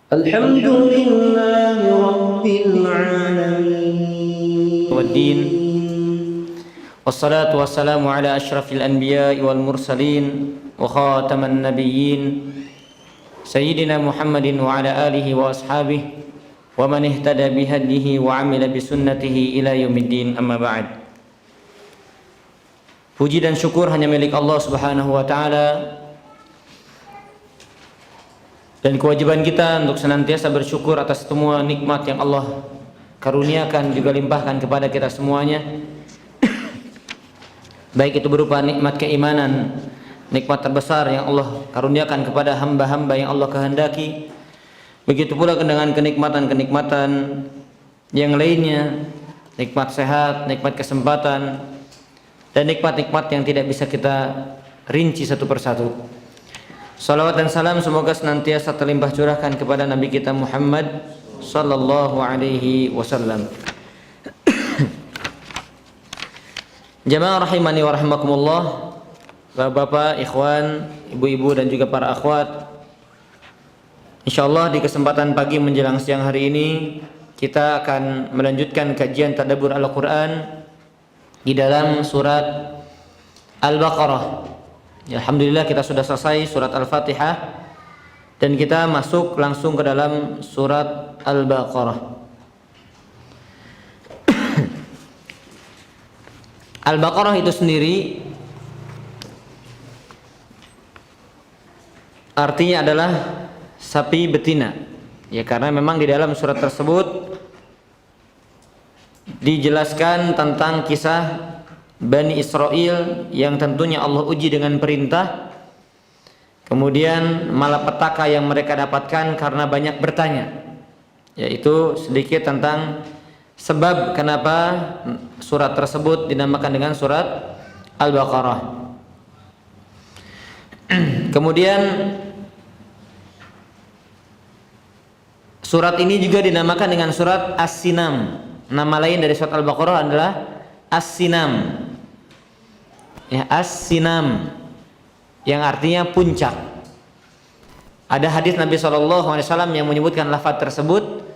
Alhamdulillahi Rabbil Alamin Waddin. Wassalatu wassalamu ala ashrafil anbiya'i wal mursalin wa khataman nabiyyin Sayyidina Muhammadin wa ala alihi wa ashabihi wa man ihtada bihadihi wa amila bisunnatihi ila yaumiddin, amma ba'd. Puji dan syukur hanya milik Allah Subhanahu wa ta'ala, dan kewajiban kita untuk senantiasa bersyukur atas semua nikmat yang Allah karuniakan juga limpahkan kepada kita semuanya. Baik itu berupa nikmat keimanan, nikmat terbesar yang Allah karuniakan kepada hamba-hamba yang Allah kehendaki. Begitu pula dengan kenikmatan-kenikmatan yang lainnya, nikmat sehat, nikmat kesempatan, dan nikmat-nikmat yang tidak bisa kita rinci satu persatu. Salawat dan salam semoga senantiasa terlimpah curahkan kepada Nabi kita Muhammad sallallahu alaihi wasallam. Jamaah rahimani wa rahimakumullah, Bapak-bapak, ikhwan, ibu-ibu dan juga para akhwat. Insyaallah di kesempatan pagi menjelang siang hari ini kita akan melanjutkan kajian tadabbur Al-Qur'an di dalam surat Al-Baqarah. Ya, alhamdulillah kita sudah selesai surat Al-Fatihah dan kita masuk langsung ke dalam surat Al-Baqarah. Al-Baqarah itu sendiri artinya adalah sapi betina. Ya, karena memang di dalam surat tersebut dijelaskan tentang kisah Bani Israel yang tentunya Allah uji dengan perintah, kemudian malapetaka yang mereka dapatkan karena banyak bertanya, yaitu sedikit tentang sebab kenapa surat tersebut dinamakan dengan surat Al-Baqarah. Kemudian surat ini juga dinamakan dengan surat As-Sinam. Nama lain dari surat Al-Baqarah adalah As-Sinam. Ya, As-Sinam yang artinya puncak. Ada hadis Nabi SAW yang menyebutkan lafaz tersebut,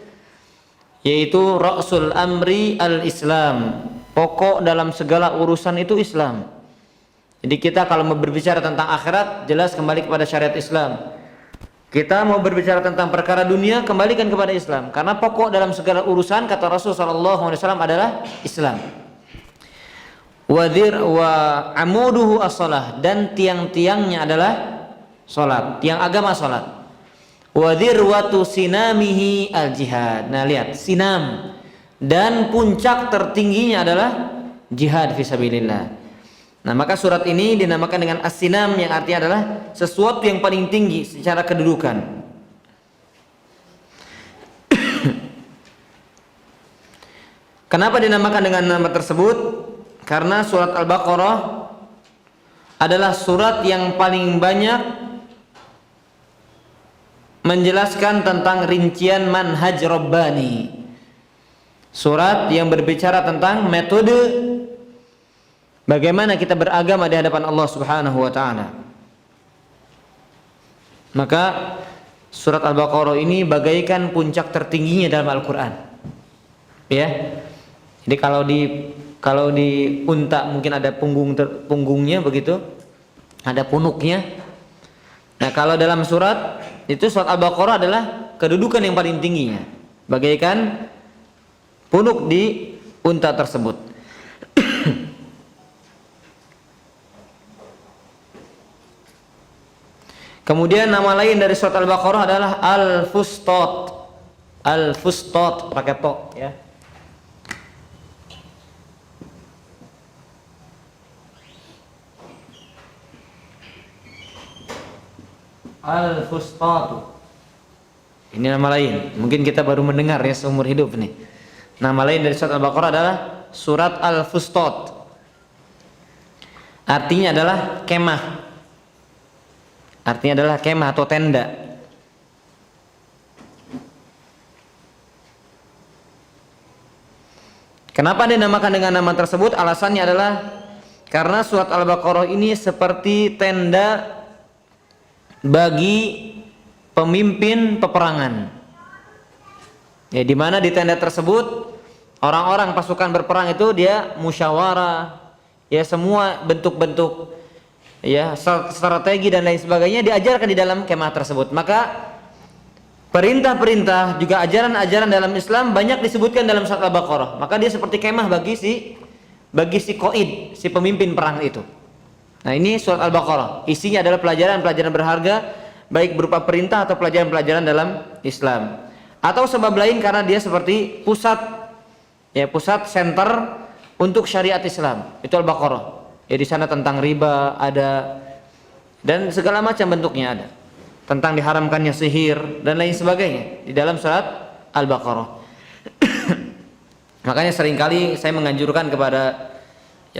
yaitu Ra'sul Amri Al-Islam. Pokok dalam segala urusan itu Islam. Jadi kita kalau mau berbicara tentang akhirat, jelas kembali kepada syariat Islam. Kita mau berbicara tentang perkara dunia, kembalikan kepada Islam. Karena pokok dalam segala urusan, kata Rasulullah SAW, adalah Islam. Wadhir wa amuduhu as-salah, dan tiang-tiangnya adalah salat, tiang agama salat. Wadhirwatu sinamihi al-jihad. Nah, lihat, sinam, dan puncak tertingginya adalah jihad fisabilillah. Nah, maka surat ini dinamakan dengan As-Sinam yang artinya adalah sesuatu yang paling tinggi secara kedudukan. Kenapa dinamakan dengan nama tersebut? Karena surat Al-Baqarah adalah surat yang paling banyak menjelaskan tentang rincian manhaj Rabbani. Surat yang berbicara tentang metode bagaimana kita beragama di hadapan Allah Subhanahu wa ta'ala. Maka surat Al-Baqarah ini bagaikan puncak tertingginya dalam Al-Quran. Ya. Jadi kalau di unta mungkin ada punggungnya begitu, ada punuknya. Nah, kalau dalam surat itu surat Al-Baqarah adalah kedudukan yang paling tingginya, bagaikan punuk di unta tersebut. Kemudian nama lain dari surat Al-Baqarah adalah Al-Fustat. Al-Fustat pakai to, ya. Al-Fustat. Ini nama lain. Mungkin kita baru mendengar ya seumur hidup nih. Nama lain dari surat Al-Baqarah adalah surat Al-Fustat. Artinya adalah kemah. Artinya adalah kemah atau tenda. Kenapa dinamakan dengan nama tersebut? Alasannya adalah karena surat Al-Baqarah ini seperti tenda bagi pemimpin peperangan. Ya, di mana di tenda tersebut orang-orang pasukan berperang itu dia musyawarah, ya semua bentuk-bentuk ya strategi dan lain sebagainya diajarkan di dalam kemah tersebut. Maka perintah-perintah juga ajaran-ajaran dalam Islam banyak disebutkan dalam surat Al-Baqarah. Maka dia seperti kemah bagi si qaid, si pemimpin perang itu. Nah, ini surat Al-Baqarah. Isinya adalah pelajaran-pelajaran berharga baik berupa perintah atau pelajaran-pelajaran dalam Islam. Atau sebab lain karena dia seperti pusat center untuk syariat Islam. Itu Al-Baqarah. Ya, di sana tentang riba ada dan segala macam bentuknya ada. Tentang diharamkannya sihir dan lain sebagainya di dalam surat Al-Baqarah. Makanya seringkali saya menganjurkan kepada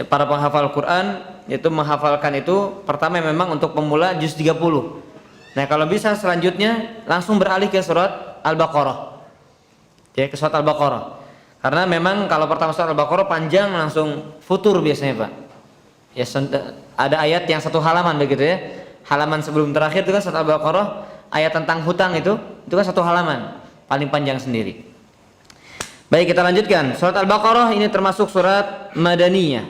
para penghafal Quran yaitu menghafalkan itu pertama memang untuk pemula juz 30. Nah, kalau bisa selanjutnya langsung beralih ke surat Al-Baqarah. Ya, ke surat Al-Baqarah. Karena memang kalau pertama surat Al-Baqarah panjang langsung futur biasanya, Pak. Ya, ada ayat yang satu halaman begitu ya. Halaman sebelum terakhir itu kan surat Al-Baqarah, ayat tentang hutang itu kan satu halaman, paling panjang sendiri. Baik, kita lanjutkan. Surat Al-Baqarah ini termasuk surat Madaniyah.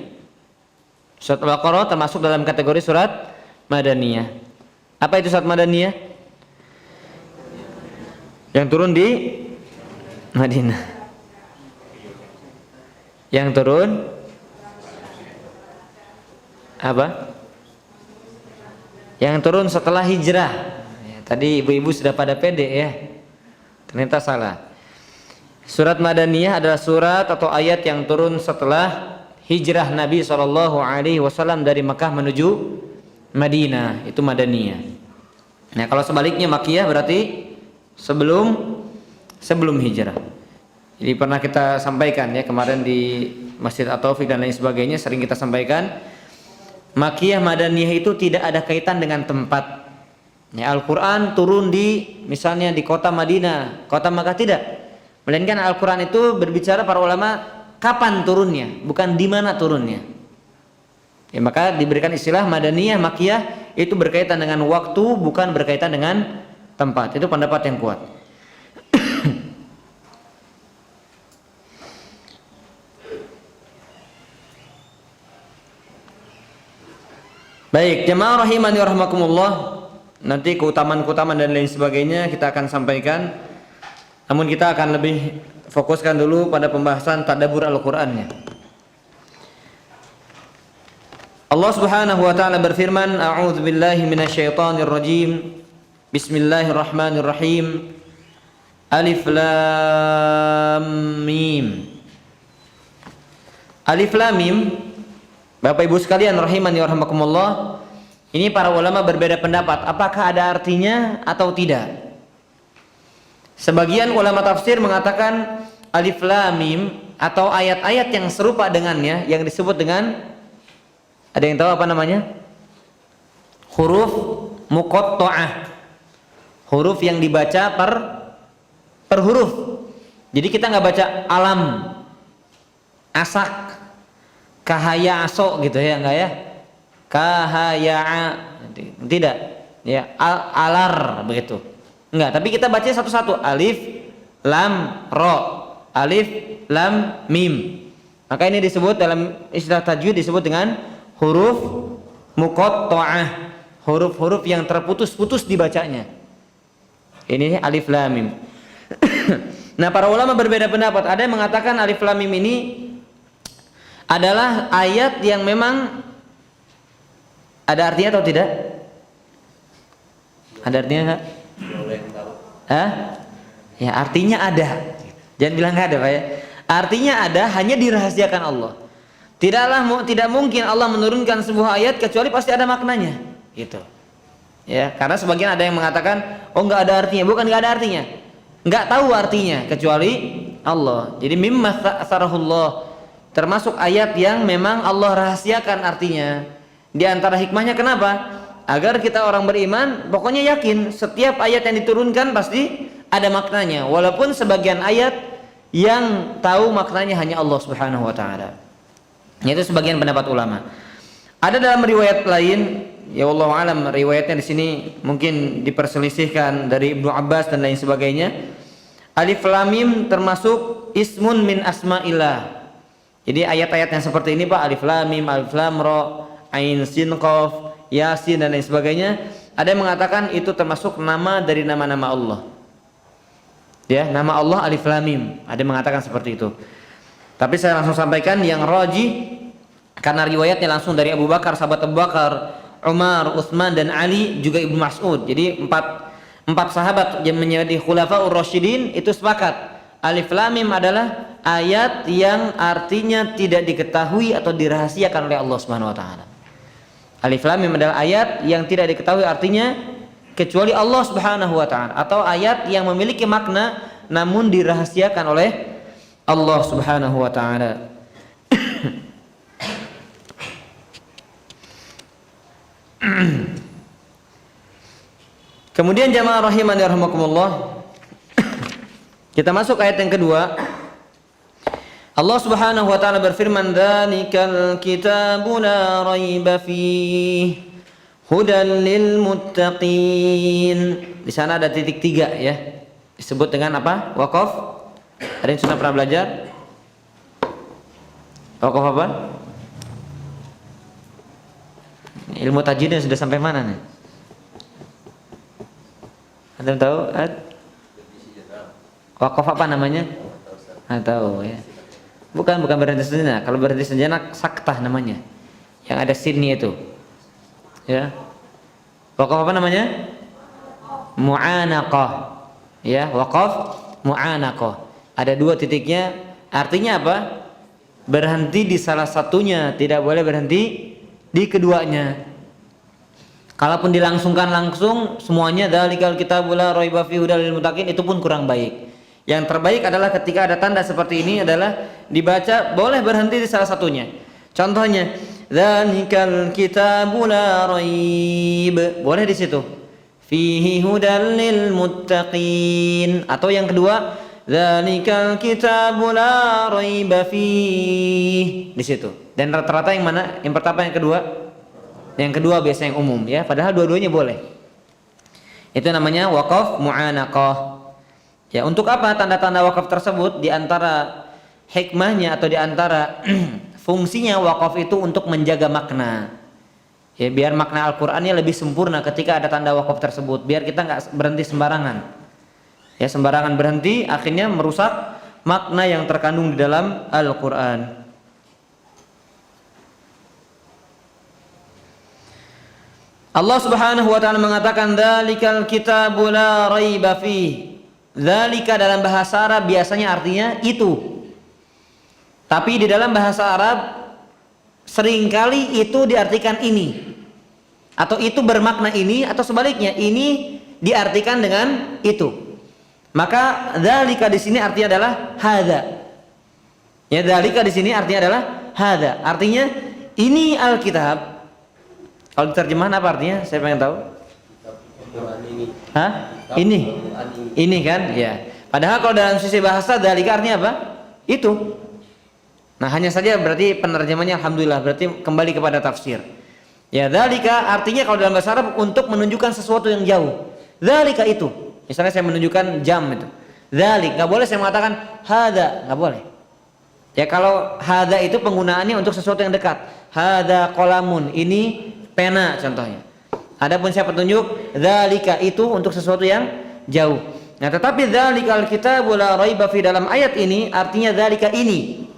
Surat Al-Baqarah termasuk dalam kategori surat Madaniyah. Apa itu surat Madaniyah? Yang turun di Madinah. Yang turun apa? Yang turun setelah hijrah. Ya, tadi ibu-ibu sudah pada pede ya. Ternyata salah. Surat Madaniyah adalah surat atau ayat yang turun setelah hijrah Nabi SAW dari Mekah menuju Madinah. Itu Madaniyah. Nah, kalau sebaliknya Makkiyah berarti sebelum hijrah. Jadi pernah kita sampaikan ya kemarin di Masjid At-Taufik dan lain sebagainya, sering kita sampaikan Makkiyah Madaniyah itu tidak ada kaitan dengan tempat. Ya, Al-Quran turun misalnya di kota Madinah, kota Makkah, tidak. Melainkan Al-Quran itu berbicara para ulama kapan turunnya, bukan di mana turunnya. Ya, maka diberikan istilah Madaniyah, Makkiyah itu berkaitan dengan waktu, bukan berkaitan dengan tempat. Itu pendapat yang kuat. Baik, jemaah rahimani wa rahmakumullah. Nanti keutamaan-keutamaan dan lain sebagainya kita akan sampaikan. Namun kita akan lebih fokuskan dulu pada pembahasan tadabbur Al-Qur'annya. Allah Subhanahu wa taala berfirman, "A'udzu billahi minasyaitonir rajim. Bismillahirrahmanirrahim. Alif Lam Mim." Alif Lam Mim, Bapak Ibu sekalian rahimani wa rahimakumullah, ini para ulama berbeda pendapat apakah ada artinya atau tidak. Sebagian ulama tafsir mengatakan Alif Lam Mim atau ayat-ayat yang serupa dengannya yang disebut dengan, ada yang tahu apa namanya? Huruf muqatta'ah. Huruf yang dibaca per huruf. Jadi kita nggak baca alam, asak, kahaya aso gitu ya, enggak ya? Kahaya tidak ya, alar begitu. Enggak, tapi kita baca satu-satu. Alif lam ro, alif lam mim. Maka ini disebut dalam istilah tajwid disebut dengan huruf muqatta'ah. Huruf-huruf yang terputus-putus dibacanya. Ini alif lam mim. Nah, para ulama berbeda pendapat. Ada yang mengatakan alif lam mim ini adalah ayat yang memang ada artinya atau tidak? Ada artinya enggak? Hah? Ya, artinya ada. Jangan bilang enggak ada, Pak ya. Artinya ada, hanya dirahasiakan Allah. Tidak mungkin Allah menurunkan sebuah ayat kecuali pasti ada maknanya, gitu. Ya, karena sebagian ada yang mengatakan, oh enggak ada artinya, bukan enggak ada artinya. Enggak tahu artinya kecuali Allah. Jadi mimma tsarahullah, termasuk ayat yang memang Allah rahasiakan artinya. Di antara hikmahnya kenapa? Agar kita orang beriman pokoknya yakin setiap ayat yang diturunkan pasti ada maknanya, walaupun sebagian ayat yang tahu maknanya hanya Allah Subhanahu wa taala. Itu sebagian pendapat ulama. Ada dalam riwayat lain, ya Allah alam riwayatnya di sini mungkin diperselisihkan dari Ibnu Abbas dan lain sebagainya. Alif lam mim termasuk ismun min asma'illah. Jadi ayat-ayat yang seperti ini Pak, alif lam mim, alif lam ra, ain sin qaf, yasin dan lain sebagainya, ada yang mengatakan itu termasuk nama dari nama-nama Allah. Ya, nama Allah alif lam mim, ada yang mengatakan seperti itu. Tapi saya langsung sampaikan yang rajih karena riwayatnya langsung dari Abu Bakar, sahabat Abu Bakar, Umar, Utsman dan Ali, juga Ibnu Mas'ud. Jadi empat sahabat yang menjadi khulafaur rasyidin itu sepakat. Alif lam mim adalah ayat yang artinya tidak diketahui atau dirahasiakan oleh Allah Subhanahu wa taala. Alif lam mim adalah ayat yang tidak diketahui artinya kecuali Allah Subhanahu wa taala, atau ayat yang memiliki makna namun dirahasiakan oleh Allah Subhanahu wa taala. Kemudian jamaah rahimani rahimakumullah, kita masuk ayat yang kedua. Allah Subhanahu wa taala berfirman, "Dzalikal kitabu la raiba fihi hudan lil muttaqin." Di sana ada titik 3 ya. Disebut dengan apa? Waqaf. Ada yang sudah pernah belajar? Waqaf apa? Ilmu tajwidnya sudah sampai mana nih? Anda tahu? Waqaf apa namanya? Nggak tahu ya. Bukan berhenti sejenak. Kalau berhenti sejenak saktah namanya. Yang ada sinnya itu. Ya. Waqaf apa namanya? Mu'anaqah. Ya, waqaf mu'anaqah. Ada 2 titiknya. Artinya apa? Berhenti di salah satunya, tidak boleh berhenti di keduanya. Kalaupun dilangsungkan langsung semuanya, dzalikal kitabul la raiba fihi hudal lil muttaqin, itu pun kurang baik. Yang terbaik adalah ketika ada tanda seperti ini adalah dibaca boleh berhenti di salah satunya. Contohnya, dzalikal kitabul la raib, boleh di situ. Fihi hudal lil muttaqin. Atau yang kedua, dzalikal kitabul la raiba fihi, di situ. Dan rata-rata yang mana? Yang pertama, yang kedua? Yang kedua biasa yang umum ya, padahal dua-duanya boleh. Itu namanya waqaf mu'anaqah. Ya, untuk apa tanda-tanda waqaf tersebut? Di antara hikmahnya atau di antara fungsinya waqaf itu untuk menjaga makna. Ya, biar makna Al-Qur'annya lebih sempurna ketika ada tanda waqaf tersebut, biar kita nggak berhenti sembarangan. Ya, sembarangan berhenti akhirnya merusak makna yang terkandung di dalam Al-Qur'an. Allah Subhanahu wa taala mengatakan, dzalikal kitabu la raiba fihi. Dzalika dalam bahasa Arab biasanya artinya itu. Tapi di dalam bahasa Arab seringkali itu diartikan ini. Atau itu bermakna ini, atau sebaliknya ini diartikan dengan itu. Maka dzalika di sini artinya adalah hadza. Ya, dzalika di sini artinya adalah hadza. Artinya ini Alkitab. Kalau diterjemahan apa artinya? Saya pengen tahu. Hah? Ini kan? Ya. Padahal kalau dalam sisi bahasa dzalika artinya apa? Itu. Nah, hanya saja berarti penerjemahnya alhamdulillah berarti kembali kepada tafsir. Ya, dzalika artinya kalau dalam bahasa Arab untuk menunjukkan sesuatu yang jauh. Dzalika itu. Misalnya saya menunjukkan jam itu. Dzalik, enggak boleh saya mengatakan hadza, enggak boleh. Ya, kalau hadza itu penggunaannya untuk sesuatu yang dekat. Hadza qalamun, ini pena contohnya. Adapun saya petunjuk dzalika itu untuk sesuatu yang jauh. Nah, tetapi dzalikal kitabu la raiba fi dalam ayat ini artinya dzalika ini.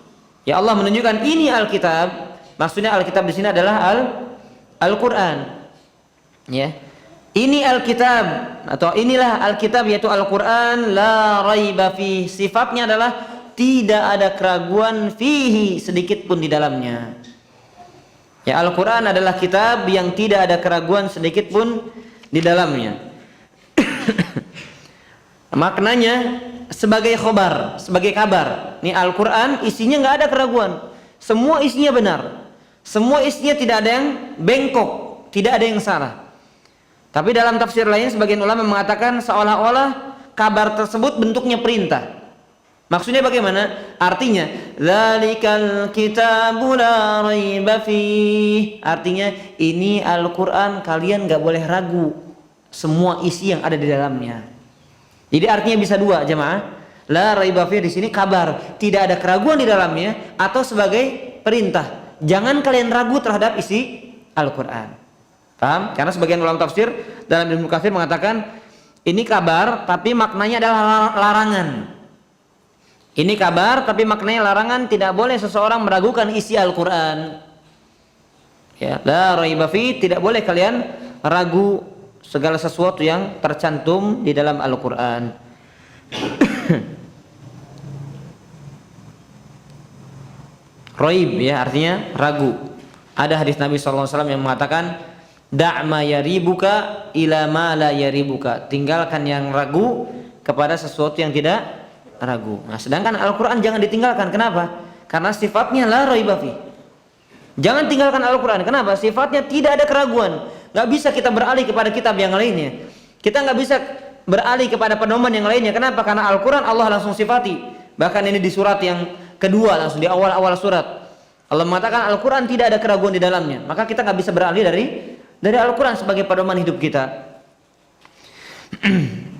Ya, Allah menunjukkan ini Alkitab. Maksudnya Alkitab di sini adalah Al-Qur'an. Ya. Ini Alkitab atau inilah Alkitab yaitu Al-Qur'an la raiba fi. Sifatnya adalah tidak ada keraguan fihi sedikit pun di dalamnya. Ya, Al-Quran adalah kitab yang tidak ada keraguan sedikit pun di dalamnya. Maknanya sebagai khobar, sebagai kabar. Ini Al-Quran isinya nggak ada keraguan. Semua isinya benar. Semua isinya tidak ada yang bengkok, tidak ada yang salah. Tapi dalam tafsir lain sebagian ulama mengatakan seolah-olah kabar tersebut bentuknya perintah. Maksudnya bagaimana? Artinya, dzalikal kitabu la raiba fihi. Artinya, ini Al-Qur'an kalian enggak boleh ragu semua isi yang ada di dalamnya. Jadi artinya bisa 2, jemaah. La raiba fi di sini kabar, tidak ada keraguan di dalamnya, atau sebagai perintah. Jangan kalian ragu terhadap isi Al-Qur'an. Paham? Karena sebagian ulama tafsir dalam Ibnu Katsir mengatakan ini kabar tapi maknanya adalah larangan. Ini kabar tapi maknanya larangan, tidak boleh seseorang meragukan isi Al-Qur'an. Ya, la raiba fi, tidak boleh kalian ragu segala sesuatu yang tercantum di dalam Al-Qur'an. Raib ya artinya ragu. Ada hadis Nabi SAW yang mengatakan da'ma yaribuka ila ma la yaribuka, tinggalkan yang ragu kepada sesuatu yang tidak ragu. Nah, sedangkan Al-Quran jangan ditinggalkan. Kenapa? Karena sifatnya la raiba fi. Jangan tinggalkan Al-Quran. Kenapa? Sifatnya tidak ada keraguan. Gak bisa kita beralih kepada kitab yang lainnya. Kita gak bisa beralih kepada pedoman yang lainnya. Kenapa? Karena Al-Quran Allah langsung sifati. Bahkan ini di surat yang kedua, langsung di awal-awal surat Allah mengatakan Al-Quran tidak ada keraguan di dalamnya. Maka kita nggak bisa beralih dari Al-Quran sebagai pedoman hidup kita.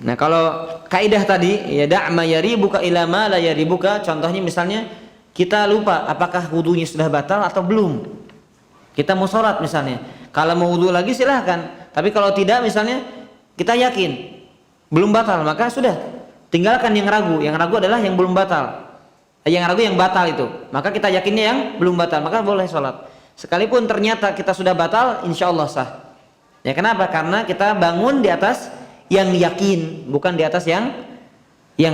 Nah, kalau kaidah tadi ya da'ma yaribuka ila ma la yaribuka, contohnya misalnya kita lupa apakah wudunya sudah batal atau belum. Kita mau sholat misalnya, kalau mau wudu lagi silahkan, tapi kalau tidak misalnya kita yakin belum batal, maka sudah tinggalkan yang ragu. Yang ragu adalah yang belum batal. Yang ragu yang batal itu, maka kita yakinnya yang belum batal, maka boleh sholat. Sekalipun ternyata kita sudah batal, insya Allah sah. Ya kenapa? Karena kita bangun di atas yang yakin, bukan di atas yang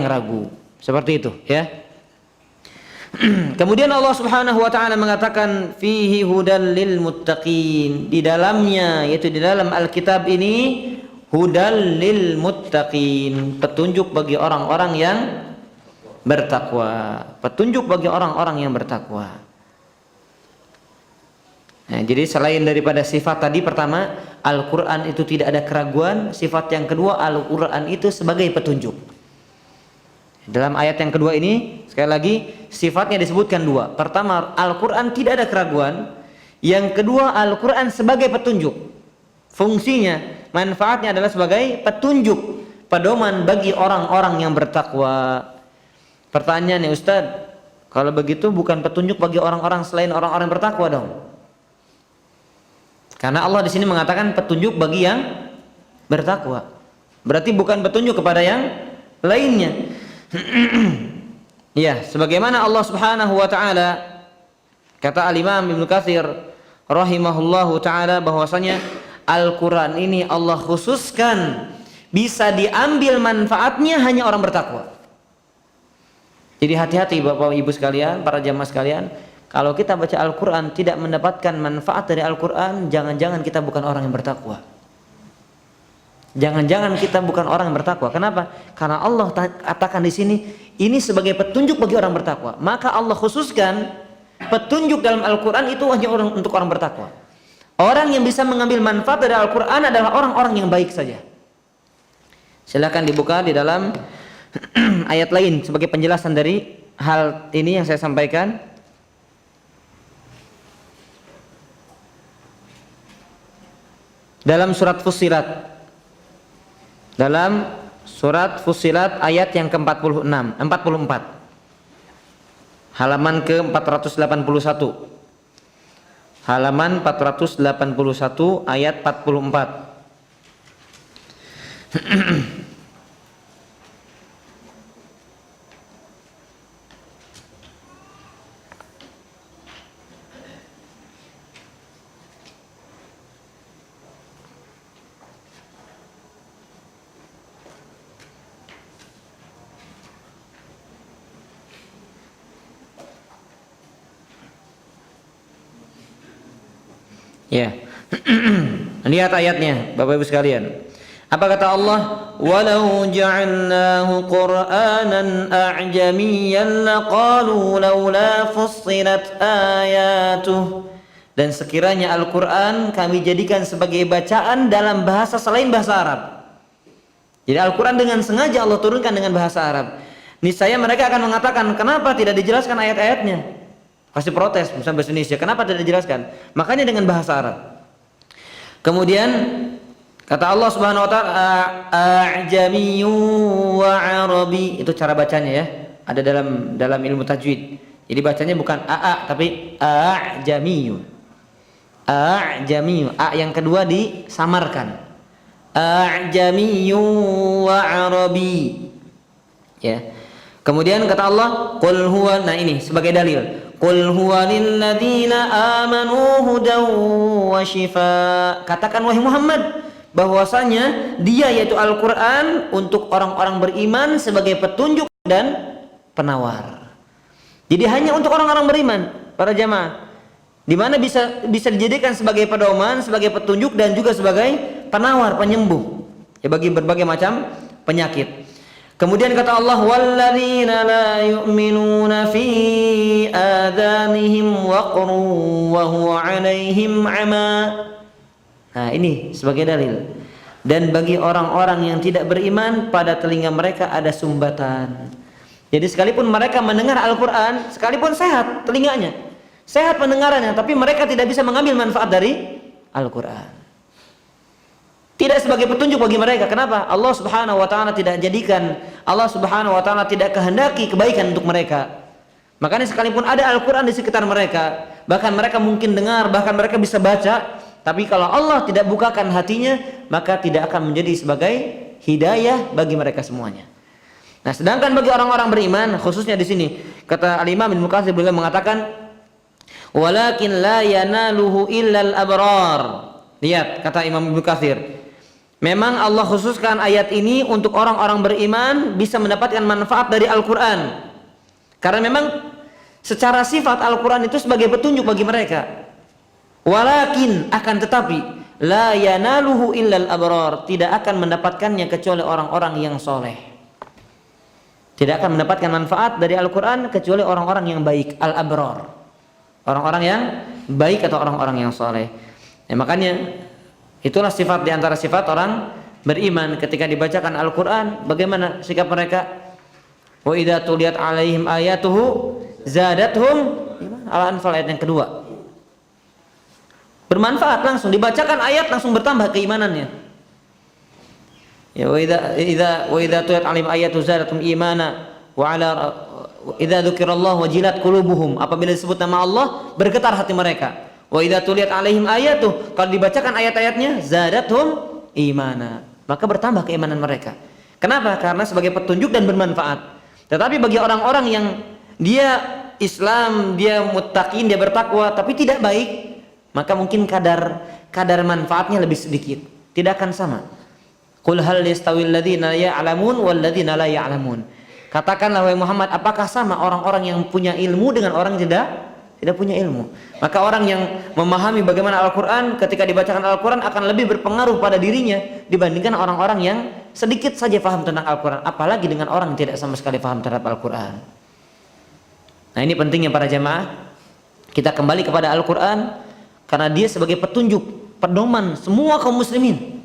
ragu. Seperti itu, ya. Kemudian Allah Subhanahu wa taala mengatakan fihi hudal lil muttaqin. Di dalamnya, yaitu di dalam Alkitab ini hudal lil muttaqin, petunjuk bagi orang-orang yang bertakwa, petunjuk bagi orang-orang yang bertakwa. Nah, jadi selain daripada sifat tadi pertama, Al-Quran itu tidak ada keraguan. Sifat yang kedua, Al-Quran itu sebagai petunjuk. Dalam ayat yang kedua ini sekali lagi sifatnya disebutkan dua. Pertama, Al-Quran tidak ada keraguan. Yang kedua, Al-Quran sebagai petunjuk. Fungsinya, manfaatnya adalah sebagai petunjuk, pedoman bagi orang-orang yang bertakwa. Pertanyaannya, Ustadz, kalau begitu bukan petunjuk bagi orang-orang selain orang-orang bertakwa dong? Karena Allah di sini mengatakan petunjuk bagi yang bertakwa. Berarti bukan petunjuk kepada yang lainnya. Ya, sebagaimana Allah Subhanahu wa taala, kata Al-Imam Ibnu Katsir rahimahullahu taala, bahwasanya Al-Quran ini Allah khususkan bisa diambil manfaatnya hanya orang bertakwa. Jadi hati-hati Bapak Ibu sekalian, para jamaah sekalian, kalau kita baca Al-Quran tidak mendapatkan manfaat dari Al-Quran, jangan-jangan kita bukan orang yang bertakwa. Jangan-jangan kita bukan orang yang bertakwa. Kenapa? Karena Allah katakan di sini ini sebagai petunjuk bagi orang bertakwa. Maka Allah khususkan petunjuk dalam Al-Quran itu hanya untuk orang bertakwa. Orang yang bisa mengambil manfaat dari Al-Quran adalah orang-orang yang baik saja. Silakan dibuka di dalam ayat lain sebagai penjelasan dari hal ini yang saya sampaikan. Dalam surat Fussilat, dalam surat Fussilat ayat yang ke-46, 44, halaman ke-481, halaman 481 ayat 44. Ya. Lihat ayatnya Bapak Ibu sekalian. Apa kata Allah? Walau ja'alnahu Qur'anan a'jamiyyan laqalu laula fussilat ayatuh. Dan sekiranya Al-Qur'an kami jadikan sebagai bacaan dalam bahasa selain bahasa Arab. Jadi Al-Qur'an dengan sengaja Allah turunkan dengan bahasa Arab. Niscaya mereka akan mengatakan, kenapa tidak dijelaskan ayat-ayatnya? Pasti protes, misalnya bahasa Indonesia, kenapa tidak dijelaskan? Makanya dengan bahasa Arab. Kemudian Kata Allah Subhanahu wa taala a'jamiyyu wa arabi. Itu cara bacanya ya. Ada dalam ilmu tajwid. Jadi bacanya bukan aa tapi a'jamiyyu. A'jamiyyu. A yang kedua disamarkan. A'jamiyyu wa arabi. Ya. Kemudian kata Allah, qul huwa, nah ini sebagai dalil. Qul huwa lil ladzina amanu hudaw wa shifaa. Katakan wahai Muhammad bahwasanya dia yaitu Al-Qur'an untuk orang-orang beriman sebagai petunjuk dan penawar. Jadi hanya untuk orang-orang beriman, para jamaah. Di mana bisa dijadikan sebagai pedoman, sebagai petunjuk dan juga sebagai penawar, penyembuh ya bagi berbagai macam penyakit. Kemudian kata Allah, walladzina la yu'minuna fi adanihim waqrun wa huwa 'alaihim 'ama. Nah, ini sebagai dalil. Dan bagi orang-orang yang tidak beriman, pada telinga mereka ada sumbatan. Jadi sekalipun mereka mendengar Al-Qur'an, sekalipun sehat telinganya, sehat pendengarannya, tapi mereka tidak bisa mengambil manfaat dari Al-Qur'an. Tidak sebagai petunjuk bagi mereka. Kenapa? Allah Subhanahu wa taala tidak jadikan, Allah Subhanahu wa taala tidak kehendaki kebaikan untuk mereka. Makanya sekalipun ada Al-Qur'an di sekitar mereka, bahkan mereka mungkin dengar, bahkan mereka bisa baca, tapi kalau Allah tidak bukakan hatinya, maka tidak akan menjadi sebagai hidayah bagi mereka semuanya. Nah, sedangkan bagi orang-orang beriman, khususnya di sini, kata Al-Imam Ibnu Katsir beliau mengatakan, walakin la yanaluhu illal abrar. Lihat kata Imam Ibnu Katsir, memang Allah khususkan ayat ini untuk orang-orang beriman bisa mendapatkan manfaat dari Al-Qur'an. Karena memang secara sifat Al-Qur'an itu sebagai petunjuk bagi mereka. Walakin, akan tetapi, la yanaluhu illal abrar, tidak akan mendapatkannya kecuali orang-orang yang soleh. Tidak akan mendapatkan manfaat dari Al-Qur'an kecuali orang-orang yang baik, al-abrar. Orang-orang yang baik atau orang-orang yang soleh. Ya, makanya itulah sifat di antara sifat orang beriman. Ketika dibacakan Al-Qur'an, bagaimana sikap mereka? Wa idza tuliyat 'alaihim ayatuhu zadatuhum, Al-Anfal ayat yang kedua. Bermanfaat, langsung dibacakan ayat langsung bertambah keimanannya. Ya, wa idza tuliyat 'alaihim ayatu zadatuhum imana wa 'ala idza dzukirallahu wajilat qulubuhum. Apabila disebut nama Allah, bergetar hati mereka. Wa idza tuliyat 'alaihim ayatuh, kalau dibacakan ayat-ayatnya, zadatuhum imana, maka bertambah keimanan mereka. Kenapa? Karena sebagai petunjuk dan bermanfaat. Tetapi bagi orang-orang yang dia Islam, dia muttaqin, dia bertakwa tapi tidak baik, maka mungkin kadar manfaatnya lebih sedikit, tidak akan sama. Qul hal yastawil ladzina ya'lamun wal ladzina la ya'lamun. Katakanlah wahai Muhammad, apakah sama orang-orang yang punya ilmu dengan orang yang tidak punya ilmu? Maka orang yang memahami bagaimana Al-Qur'an, ketika dibacakan Al-Qur'an akan lebih berpengaruh pada dirinya dibandingkan orang-orang yang sedikit saja paham tentang Al-Qur'an, apalagi dengan orang yang tidak sama sekali paham terhadap Al-Qur'an. Nah, ini pentingnya para jamaah, kita kembali kepada Al-Qur'an karena dia sebagai petunjuk, pedoman semua kaum muslimin.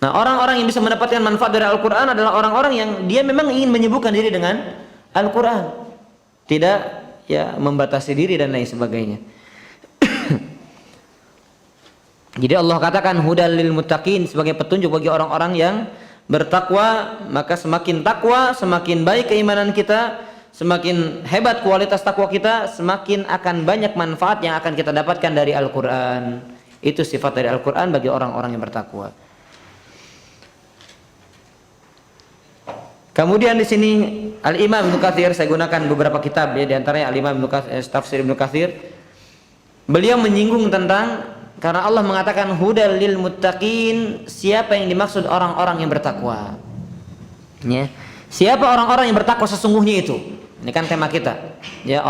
Nah, orang-orang yang bisa mendapatkan manfaat dari Al-Qur'an adalah orang-orang yang dia memang ingin menyibukkan diri dengan Al-Qur'an, tidak ya membatasi diri dan lain sebagainya. Jadi Allah katakan hudal lil muttaqin, sebagai petunjuk bagi orang-orang yang bertakwa. Maka semakin takwa, semakin baik keimanan kita, semakin hebat kualitas takwa kita, semakin akan banyak manfaat yang akan kita dapatkan dari Al-Qur'an. Itu sifat dari Al-Qur'an bagi orang-orang yang bertakwa. Kemudian di sini Al-Imam Ibnu Katsir, saya gunakan beberapa kitab ya, di antaranya Al-Imam Ibnu Katsir, Tafsir Ibnu Katsir. Beliau menyinggung tentang, karena Allah mengatakan hudal lil muttaqin, siapa yang dimaksud orang-orang yang bertakwa. Ya. Siapa orang-orang yang bertakwa sesungguhnya itu? Ini kan tema kita. Ya,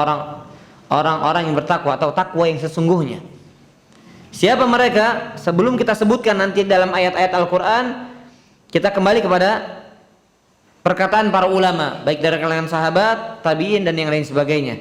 orang-orang yang bertakwa atau takwa yang sesungguhnya. Siapa mereka? Sebelum kita sebutkan nanti dalam ayat-ayat Al-Qur'an, kita kembali kepada perkataan para ulama, baik dari kalangan sahabat, tabi'in dan yang lain sebagainya.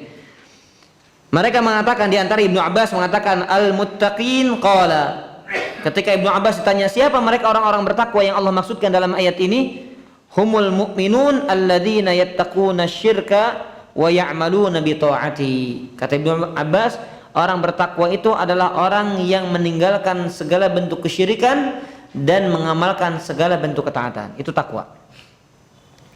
Mereka mengatakan, di antara Ibnu Abbas mengatakan al-muttaqin qala. Ketika Ibnu Abbas ditanya siapa mereka orang-orang bertakwa yang Allah maksudkan dalam ayat ini, humul mu'minun alladzina yattaquna syirka wa ya'maluna bi ta'ati. Kata Ibnu Abbas, orang bertakwa itu adalah orang yang meninggalkan segala bentuk kesyirikan dan mengamalkan segala bentuk ketaatan. Itu takwa.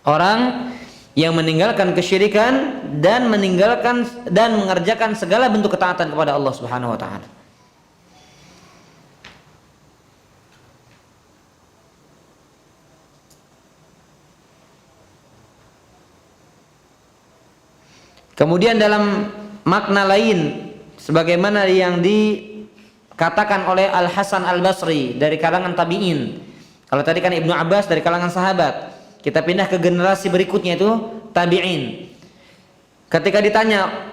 Orang yang meninggalkan kesyirikan dan mengerjakan segala bentuk ketaatan kepada Allah Subhanahu wa taala. Kemudian dalam makna lain sebagaimana yang dikatakan oleh Al Hasan Al Basri dari kalangan tabi'in. Kalau tadi kan Ibnu Abbas dari kalangan sahabat, kita pindah ke generasi berikutnya itu tabi'in. Ketika ditanya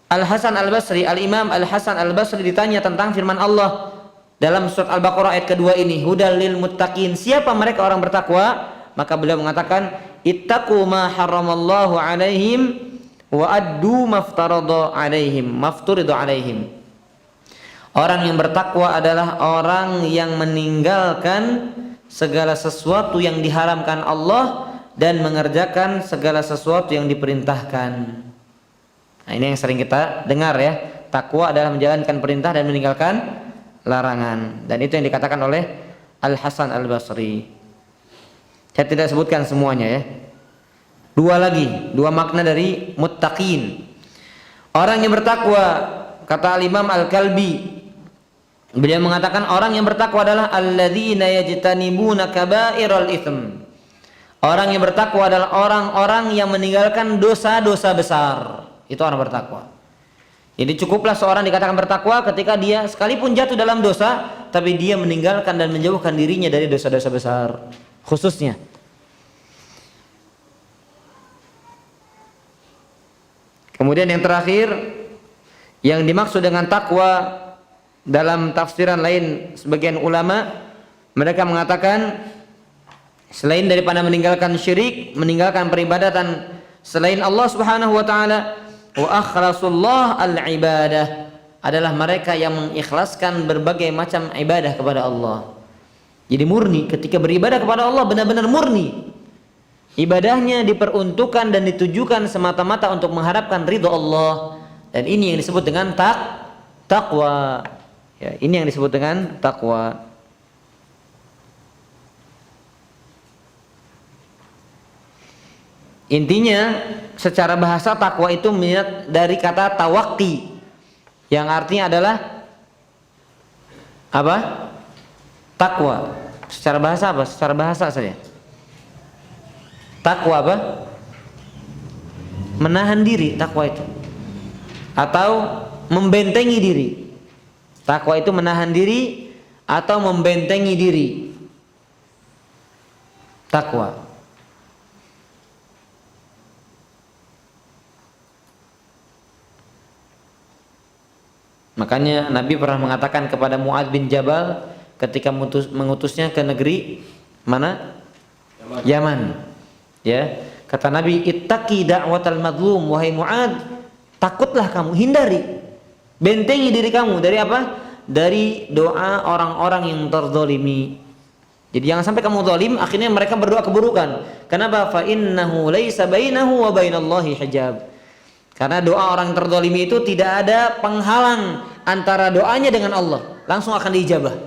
Al Hasan Al Basri, Al Imam Al Hasan Al Basri ditanya tentang firman Allah dalam surat Al-Baqarah ayat kedua ini, hudal lil muttaqin, siapa mereka orang bertakwa? Maka beliau mengatakan, ittaqu ma haramallahu alaihim wa addu maftarada alaihim. Orang yang bertakwa adalah orang yang meninggalkan segala sesuatu yang diharamkan Allah dan mengerjakan segala sesuatu yang diperintahkan. Nah, ini yang sering kita dengar ya. Takwa adalah menjalankan perintah dan meninggalkan larangan. Dan itu yang dikatakan oleh Al Hasan Al Basri. Saya tidak sebutkan semuanya ya. Dua makna dari muttaqin. Orang yang bertakwa, kata Al-Imam Al-Kalbi, beliau mengatakan orang yang bertakwa adalah alladzina yajtanibuna kaba'iral itsm. Orang yang bertakwa adalah orang-orang yang meninggalkan dosa-dosa besar. Itu orang bertakwa. Jadi cukuplah seorang dikatakan bertakwa ketika dia sekalipun jatuh dalam dosa, tapi dia meninggalkan dan menjauhkan dirinya dari dosa-dosa besar, khususnya. Kemudian yang terakhir, yang dimaksud dengan takwa dalam tafsiran lain sebagian ulama, mereka mengatakan selain daripada meninggalkan syirik, meninggalkan peribadatan selain Allah Subhanahu wa taala, wa akhlasullah al-ibadah, adalah mereka yang mengikhlaskan berbagai macam ibadah kepada Allah. Jadi murni, ketika beribadah kepada Allah benar-benar murni. Ibadahnya diperuntukkan dan ditujukan semata-mata untuk mengharapkan ridho Allah. Dan ini yang disebut dengan takwa. Ya, ini yang disebut dengan takwa. Intinya secara bahasa takwa itu dari kata tawakki, yang artinya adalah apa? Takwa. Secara bahasa apa? Secara bahasa saja. Takwa apa? Menahan diri, takwa itu. Atau membentengi diri. Takwa itu menahan diri atau membentengi diri. Takwa. Makanya Nabi pernah mengatakan kepada Mu'adz bin Jabal ketika mengutusnya ke negeri mana? Yaman. Ya, kata Nabi, ittaqi da'watal madlum, wahai Mu'adz, takutlah kamu, hindari, bentengi diri kamu dari apa? Dari doa orang-orang yang terzalimi. Jadi jangan sampai kamu zalim akhirnya mereka berdoa keburukan. Kenapa? Fa innahu laisa bainahu wa bainallahi hijab. Karena doa orang terzalimi itu tidak ada penghalang antara doanya dengan Allah, langsung akan diijabah.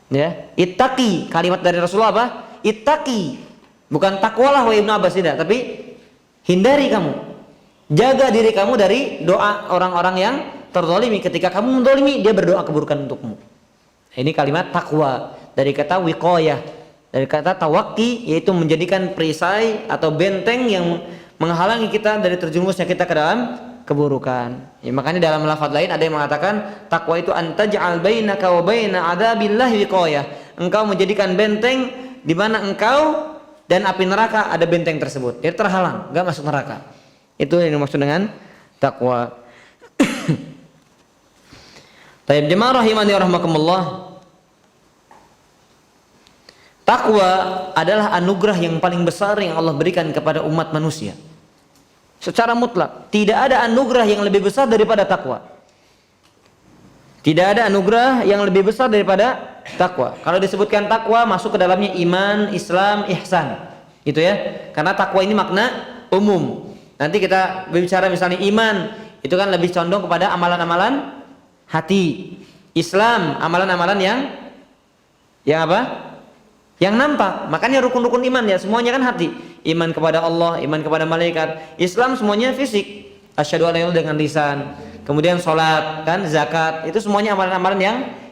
Ya, ittaqi, kalimat dari Rasulullah apa? Ittaqi. Bukan takwalah wahai Ibnu Abbas, tidak, tapi hindari kamu, jaga diri kamu dari doa orang-orang yang terzalimi. Ketika kamu menzalimi, dia berdoa keburukan untukmu. Ini kalimat takwa dari kata wiqayah, dari kata tawakki, yaitu menjadikan perisai atau benteng yang menghalangi kita dari terjerumusnya kita ke dalam keburukan. Ya, makanya dalam lafaz lain ada yang mengatakan takwa itu antaj'al bainaka wa baina adzabillahi wiqayah. Engkau menjadikan benteng di mana engkau dan api neraka ada benteng tersebut. Dia terhalang, enggak masuk neraka. Itu yang dimaksud dengan takwa. Tayyib jemaah rahimani rahimakumullah. Takwa adalah anugerah yang paling besar yang Allah berikan kepada umat manusia. Secara mutlak, tidak ada anugerah yang lebih besar daripada takwa. Tidak ada anugerah yang lebih besar daripada takwa. Kalau disebutkan takwa masuk ke dalamnya iman, Islam, ihsan. Gitu ya. Karena takwa ini makna umum. Nanti kita berbicara misalnya iman, itu kan lebih condong kepada amalan-amalan hati. Islam, amalan-amalan yang Yang apa? Yang nampak. Makanya rukun-rukun iman ya, semuanya kan hati. Iman kepada Allah, iman kepada malaikat. Islam semuanya fisik. Asyhadu an la ilaha illallah dengan lisan. Kemudian sholat, kan, zakat, itu semuanya amalan-amalan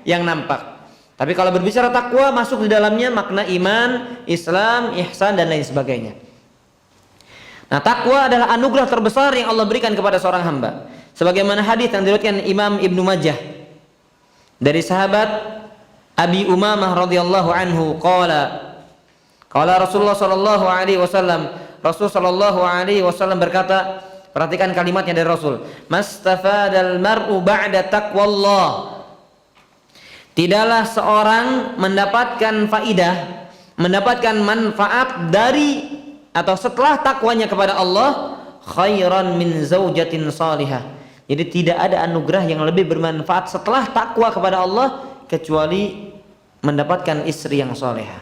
yang nampak. Tapi kalau berbicara takwa, masuk di dalamnya makna iman, Islam, ihsan dan lain sebagainya. Nah, takwa adalah anugerah terbesar yang Allah berikan kepada seorang hamba. Sebagaimana hadis yang diriwayatkan Imam Ibnu Majah dari sahabat Abi Umamah radhiyallahu anhu qala Rasulullah sallallahu alaihi wasallam, Rasul sallallahu alaihi wasallam berkata, perhatikan kalimatnya dari Rasul, mastafadal mar'u ba'da taqwallah. Tidaklah seorang mendapatkan faidah, mendapatkan manfaat dari atau setelah takwanya kepada Allah khairan min zaujatin salihah. Jadi tidak ada anugerah yang lebih bermanfaat setelah takwa kepada Allah kecuali mendapatkan istri yang salehah.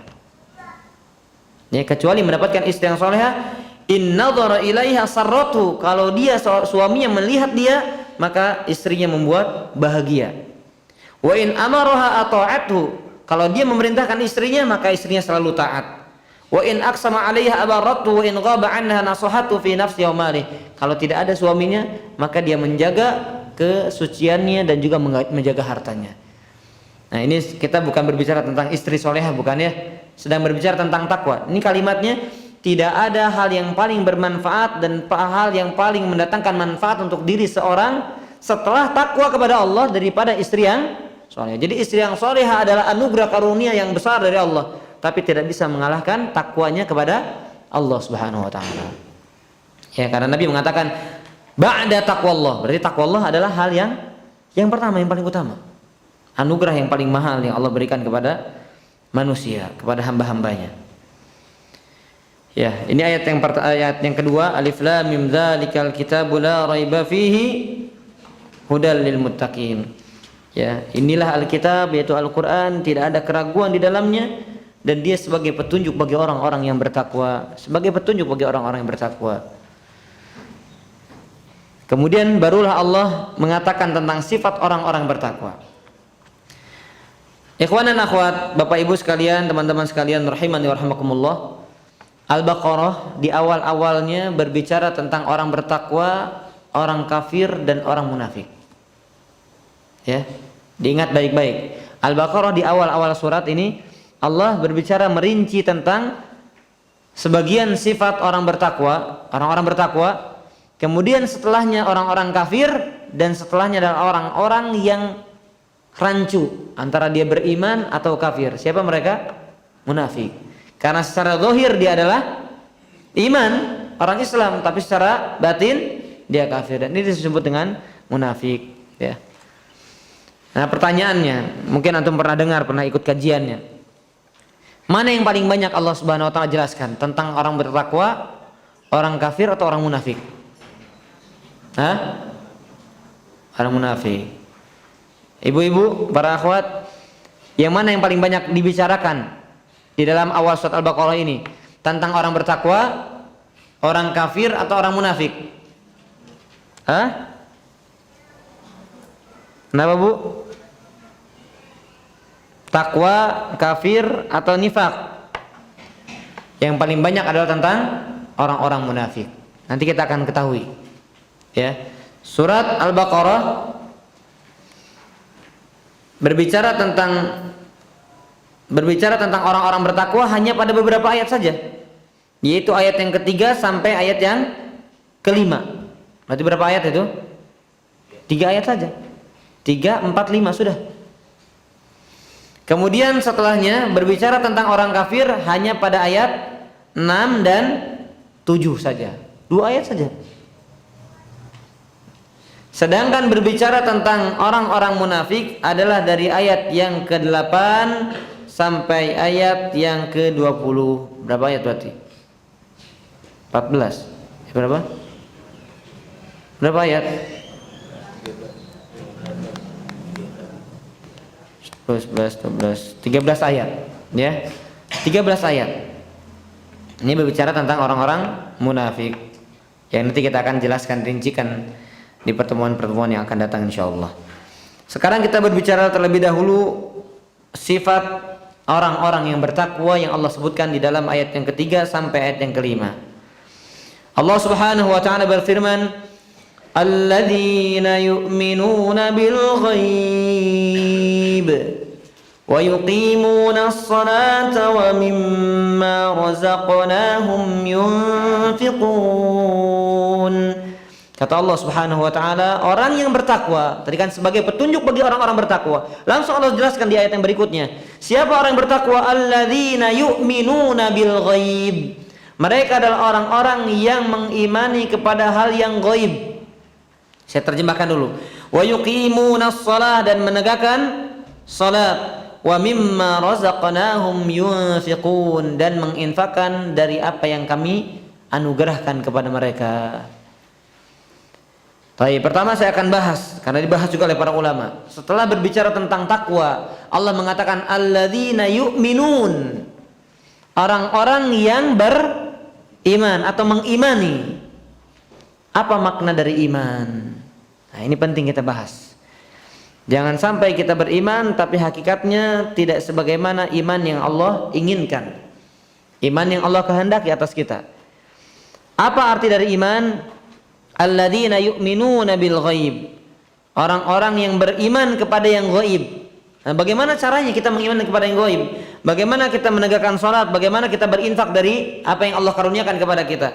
Ya, kecuali mendapatkan istri yang salehah. In nadhara ilaiha sarratu, kalau dia suaminya melihat dia, maka istrinya membuat bahagia. Wa in amaraha ata'athu, kalau dia memerintahkan istrinya maka istrinya selalu taat. Wa in aqsama 'alaiha abarratu wa in ghaba 'anha nasahatu fi nafsi wa mali, kalau tidak ada suaminya maka dia menjaga kesuciannya dan juga menjaga hartanya. Nah, ini kita bukan berbicara tentang istri solehah, bukan ya, sedang berbicara tentang takwa. Ini kalimatnya, tidak ada hal yang paling bermanfaat dan hal yang paling mendatangkan manfaat untuk diri seorang setelah takwa kepada Allah daripada istri yang solehah. Jadi istri yang solehah adalah anugerah karunia yang besar dari Allah, tapi tidak bisa mengalahkan takwanya kepada Allah Subhanahu wa taala. Ya, karena Nabi mengatakan ba'da taqwallah, berarti taqwallah adalah hal yang pertama, yang paling utama. Anugerah yang paling mahal yang Allah berikan kepada manusia, kepada hamba-hambanya. Ya, ini ayat yang kedua, alif lam mim dzalikal kitabu la raiba fihi hudal lil muttaqin. Ya, inilah Alkitab, yaitu Al-Qur'an, tidak ada keraguan di dalamnya dan dia sebagai petunjuk bagi orang-orang yang bertakwa, sebagai petunjuk bagi orang-orang yang bertakwa. Kemudian barulah Allah mengatakan tentang sifat orang-orang bertakwa. Ikhwan dan akhwat, Bapak Ibu sekalian, teman-teman sekalian rahimani wa rahimakumullah. Al-Baqarah di awal-awalnya berbicara tentang orang bertakwa, orang kafir dan orang munafik. Ya, diingat baik-baik. Al-Baqarah di awal-awal surat ini Allah berbicara merinci tentang sebagian sifat orang bertakwa, orang-orang bertakwa. Kemudian setelahnya orang-orang kafir dan setelahnya adalah orang-orang yang rancu antara dia beriman atau kafir. Siapa mereka? Munafik. Karena secara zahir dia adalah iman, orang Islam, tapi secara batin dia kafir, dan ini disebut dengan munafik, ya. Nah, pertanyaannya, mungkin antum pernah dengar, pernah ikut kajiannya. Mana yang paling banyak Allah Subhanahu wa taala jelaskan tentang orang bertakwa, orang kafir atau orang munafik? Hah? Orang munafik. Ibu-ibu, para akhwat, yang mana yang paling banyak dibicarakan di dalam awal surat Al-Baqarah ini? Tentang orang bertakwa, orang kafir atau orang munafik? Hah? Kenapa, Bu? Takwa, kafir atau nifak? Yang paling banyak adalah tentang orang-orang munafik. Nanti kita akan ketahui. Ya. Surat Al-Baqarah berbicara tentang orang-orang bertakwa hanya pada beberapa ayat saja, yaitu ayat yang ketiga sampai ayat yang kelima. Berarti berapa ayat itu? 3 ayat saja. 3, 4, 5 sudah. Kemudian setelahnya berbicara tentang orang kafir hanya pada ayat 6 dan 7 saja. 2 ayat saja. Sedangkan berbicara tentang orang-orang munafik adalah dari ayat yang ke-8 sampai ayat yang ke-20. Berapa ayat berarti? 14. Berapa? Berapa ayat? 11, 12, 13 ayat, ya. 13 ayat. Ini berbicara tentang orang-orang munafik. Yang nanti kita akan jelaskan, rincikan di pertemuan-pertemuan yang akan datang insyaallah. Sekarang kita berbicara terlebih dahulu sifat orang-orang yang bertakwa yang Allah sebutkan di dalam ayat yang ketiga sampai ayat yang kelima. Allah Subhanahu wa taala berfirman, "Alladzina yu'minuna bil ghaib wa yuqimuna as-salata wa mimma razaqnahum yunfiqun." Kata Allah Subhanahu wa taala, orang yang bertakwa, tadi kan sebagai petunjuk bagi orang-orang bertakwa. Langsung Allah jelaskan di ayat yang berikutnya. Siapa orang yang bertakwa? Alladzina yu'minuna bil ghaib. Mereka adalah orang-orang yang mengimani kepada hal yang ghaib. Saya terjemahkan dulu. Wa yuqimunas shalah, dan menegakkan salat. Wa mimma razaqnahum yunfiqun, dan menginfakkan dari apa yang kami anugerahkan kepada mereka. Baik, pertama saya akan bahas karena dibahas juga oleh para ulama. Setelah berbicara tentang takwa, Allah mengatakan alladzina yu'minun. Orang-orang yang beriman atau mengimani. Apa makna dari iman? Nah, ini penting kita bahas. Jangan sampai kita beriman tapi hakikatnya tidak sebagaimana iman yang Allah inginkan. Iman yang Allah kehendaki atas kita. Apa arti dari iman? Alladzina yu'minuna bil ghaib. Orang-orang yang beriman kepada yang ghaib. Nah, bagaimana caranya kita mengimani kepada yang ghaib? Bagaimana kita menegakkan salat? Bagaimana kita berinfak dari apa yang Allah karuniakan kepada kita?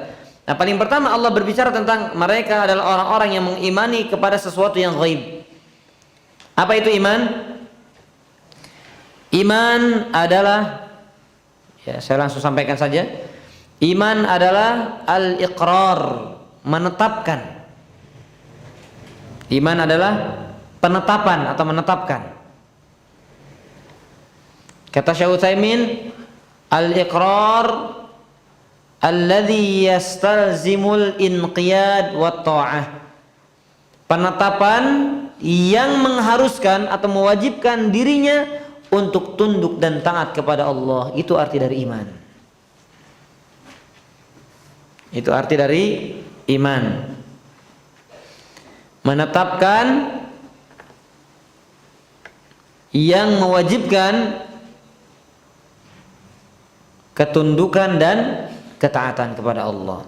Nah, paling pertama Allah berbicara tentang mereka adalah orang-orang yang mengimani kepada sesuatu yang ghaib. Apa itu iman? Iman adalah, ya saya langsung sampaikan saja. Iman adalah al-iqrar, menetapkan. Iman adalah penetapan atau menetapkan. Kata Syekh Utsaimin, al-iqrar alladhi yastalzimul inqiyad wa ta'ah. Penetapan yang mengharuskan atau mewajibkan dirinya untuk tunduk dan taat kepada Allah. Itu arti dari iman. Itu arti dari iman. Menetapkan yang mewajibkan ketundukan dan ketaatan kepada Allah.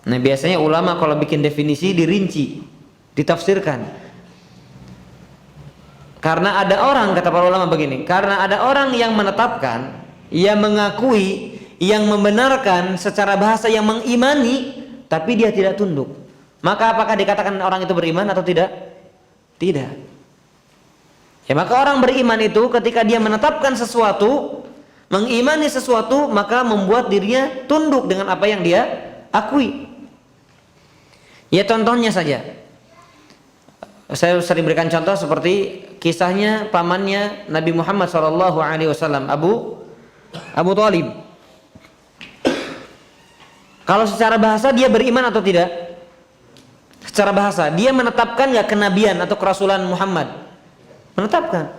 Nah, biasanya ulama kalau bikin definisi dirinci, ditafsirkan. Karena ada orang, kata para ulama begini, karena ada orang yang menetapkan, yang mengakui, yang membenarkan secara bahasa, yang mengimani, tapi dia tidak tunduk. Maka apakah dikatakan orang itu beriman atau tidak? Tidak. Ya, maka orang beriman itu ketika dia menetapkan sesuatu, mengimani sesuatu, maka membuat dirinya tunduk dengan apa yang dia akui. Ya, contohnya saja. Saya sering berikan contoh seperti kisahnya pamannya Nabi Muhammad SAW, Abu Thalib. Kalau secara bahasa dia beriman atau tidak? Secara bahasa dia menetapkan nggak kenabian atau kerasulan Muhammad? Menetapkan.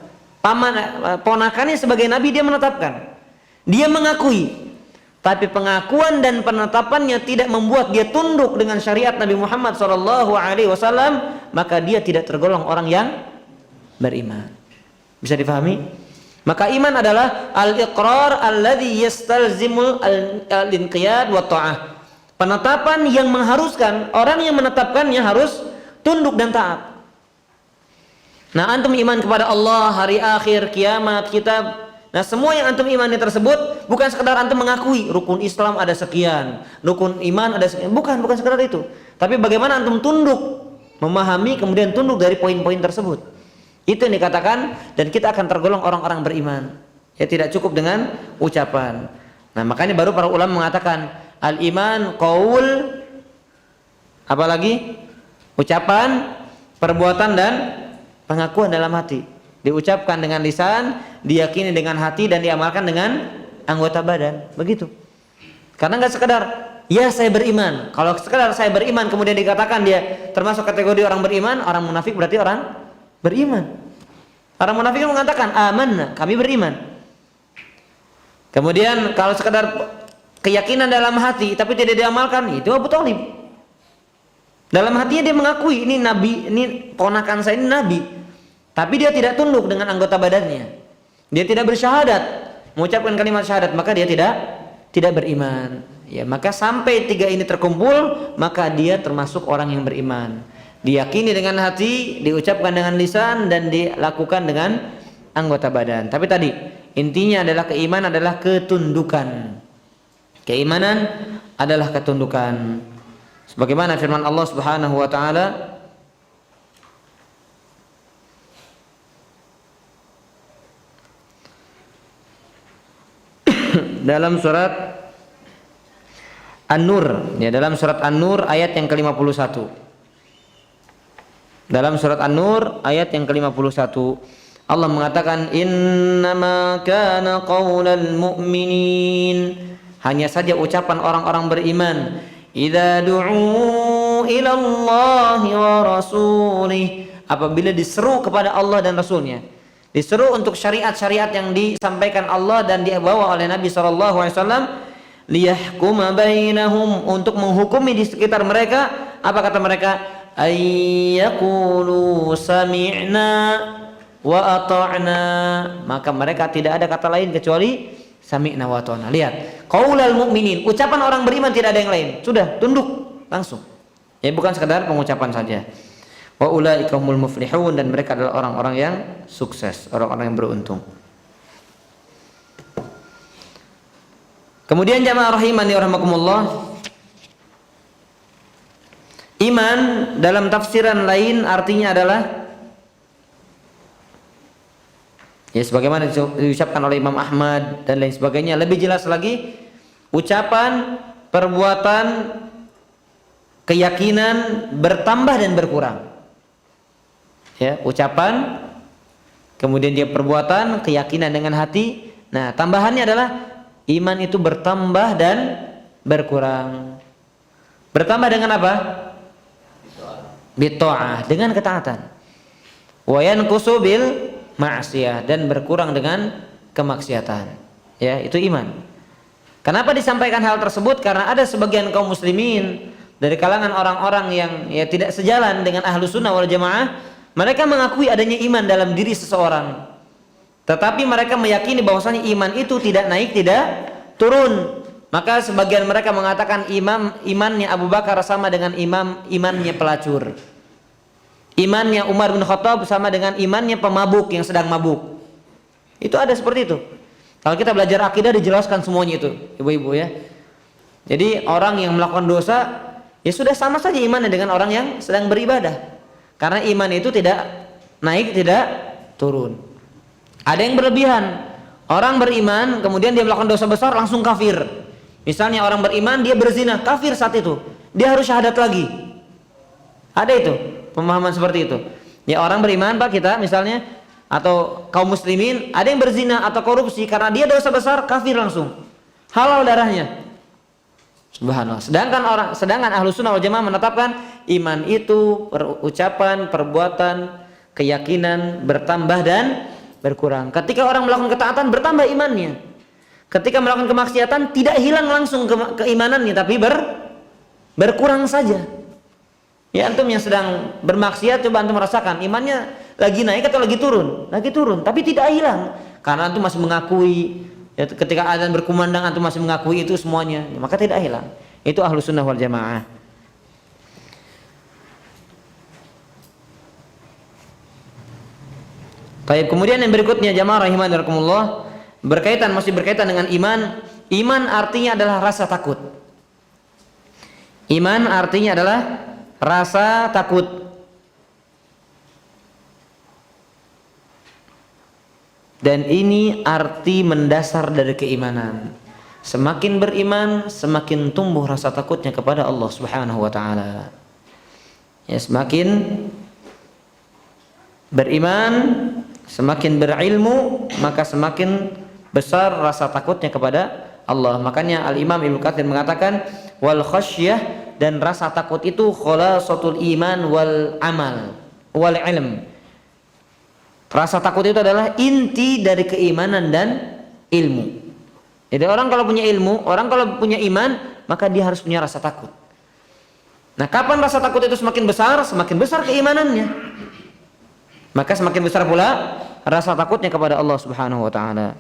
Ponakannya sebagai nabi dia menetapkan. Dia mengakui. Tapi pengakuan dan penetapannya tidak membuat dia tunduk dengan syariat Nabi Muhammad SAW, maka dia tidak tergolong orang yang beriman. Bisa difahami? Maka iman adalah al-iqrar alladhi yastalzimul al-inqiyad wa ta'ah. Penetapan yang mengharuskan, orang yang menetapkannya harus tunduk dan taat. Nah, antum iman kepada Allah, hari akhir, kiamat, kitab. Nah, semua yang antum imani tersebut bukan sekedar antum mengakui rukun Islam ada sekian, rukun iman ada sekian. Bukan sekedar itu. Tapi bagaimana antum tunduk, memahami kemudian tunduk dari poin-poin tersebut. Itu yang dikatakan, dan kita akan tergolong orang-orang beriman. Ya, tidak cukup dengan ucapan. Nah, makanya baru para ulama mengatakan al-iman qaul, apalagi ucapan, perbuatan dan pengakuan dalam hati. Diucapkan dengan lisan, diyakini dengan hati, dan diamalkan dengan anggota badan. Begitu. Karena nggak sekedar ya saya beriman. Kalau sekedar saya beriman kemudian dikatakan dia termasuk kategori orang beriman, orang munafik berarti orang beriman. Orang munafik mengatakan amanna, kami beriman. Kemudian kalau sekedar keyakinan dalam hati tapi tidak diamalkan, itu Abu Thalib. Dalam hatinya dia mengakui ini nabi, ini ponakan saya, ini nabi. tapi dia tidak tunduk dengan anggota badannya, dia tidak bersyahadat, mengucapkan kalimat syahadat, maka dia tidak beriman. Ya, maka sampai 3 ini terkumpul, maka dia termasuk orang yang beriman. Diyakini dengan hati, diucapkan dengan lisan, dan dilakukan dengan anggota badan. Tapi tadi intinya adalah keimanan adalah ketundukan. Keimanan adalah ketundukan. Sebagaimana firman Allah Subhanahu wa taala dalam surat An-Nur, ya, dalam surat An-Nur ayat yang ke-51. Dalam surat An-Nur ayat yang ke-51, Allah mengatakan innama kana qaulal mu'minin, hanya saja ucapan orang-orang beriman, idza du'u ila Allah wa rasulih, apabila diseru kepada Allah dan Rasulnya, diseru untuk syariat-syariat yang disampaikan Allah dan dibawa oleh Nabi SAW, liyahkuma bainahum, untuk menghukumi di sekitar mereka. Apa kata mereka? Ayyaqulu sami'na wa ata'na, maka mereka tidak ada kata lain kecuali sami'na wa ata'na. Lihat, qaulal mu'minin, ucapan orang beriman, tidak ada yang lain, sudah tunduk langsung, ya, bukan sekedar pengucapan saja. Wa ulaika humul muflihun, dan mereka adalah orang-orang yang sukses, orang-orang yang beruntung. Kemudian jamaah rahimani wa rahimakumullah, iman dalam tafsiran lain artinya adalah, ya, sebagaimana diucapkan oleh Imam Ahmad dan lain sebagainya. Lebih jelas lagi, ucapan, perbuatan, keyakinan bertambah dan berkurang. Ya, ucapan, kemudian dia perbuatan, keyakinan dengan hati. Nah, tambahannya adalah iman itu bertambah dan berkurang. Bertambah dengan apa? Bitta'ah, dengan ketaatan. Wa yanqusu bil ma'siyah, dan berkurang dengan kemaksiatan. Ya, itu iman. Kenapa disampaikan hal tersebut? Karena ada sebagian kaum muslimin dari kalangan orang-orang yang, ya, tidak sejalan dengan Ahlus Sunnah wal Jamaah. Mereka mengakui adanya iman dalam diri seseorang, tetapi mereka meyakini bahwasanya iman itu tidak naik, tidak turun. Maka sebagian mereka mengatakan imannya Abu Bakar sama dengan imannya pelacur. Imannya Umar bin Khattab sama dengan imannya pemabuk yang sedang mabuk. Itu ada seperti itu. Kalau kita belajar akidah dijelaskan semuanya itu, ibu-ibu, ya. Jadi orang yang melakukan dosa, ya sudah sama saja imannya dengan orang yang sedang beribadah. Karena iman itu tidak naik, tidak turun. Ada yang berlebihan. Orang beriman kemudian dia melakukan dosa besar langsung kafir. Misalnya orang beriman dia berzina, kafir saat itu. Dia harus syahadat lagi. Ada itu pemahaman seperti itu. Ya, orang beriman, Pak, kita misalnya, atau kaum muslimin, ada yang berzina atau korupsi, karena dia dosa besar kafir langsung. Halal darahnya. Subhanallah. Sedangkan Ahlus Sunnah wal Jamaah menetapkan iman itu ucapan, perbuatan, keyakinan bertambah dan berkurang. Ketika orang melakukan ketaatan bertambah imannya. Ketika melakukan kemaksiatan tidak hilang langsung keimanannya, tapi berkurang saja. Ya, antum yang sedang bermaksiat, coba antum merasakan imannya lagi naik atau lagi turun? Lagi turun, tapi tidak hilang. Karena antum masih mengakui, ya, ketika azan berkumandang antum masih mengakui itu semuanya, ya, maka tidak hilang. Itu Ahlus Sunnah wal Jamaah. Baik, kemudian yang berikutnya jamaah rahimanirakumullah, masih berkaitan dengan iman. Iman artinya adalah rasa takut. Iman artinya adalah rasa takut. Dan ini arti mendasar dari keimanan. Semakin beriman, semakin tumbuh rasa takutnya kepada Allah Subhanahu wa taala. Ya, semakin beriman, semakin berilmu, maka semakin besar rasa takutnya kepada Allah. Makanya Al-Imam Ibnu Katsir mengatakan wal khasyah, dan rasa takut itu khulasatul iman wal amal wal ilm. Rasa takut itu adalah inti dari keimanan dan ilmu. Jadi orang kalau punya ilmu, orang kalau punya iman, maka dia harus punya rasa takut. Nah, kapan rasa takut itu semakin besar keimanannya. maka semakin besar pula rasa takutnya kepada Allah Subhanahu wa taala.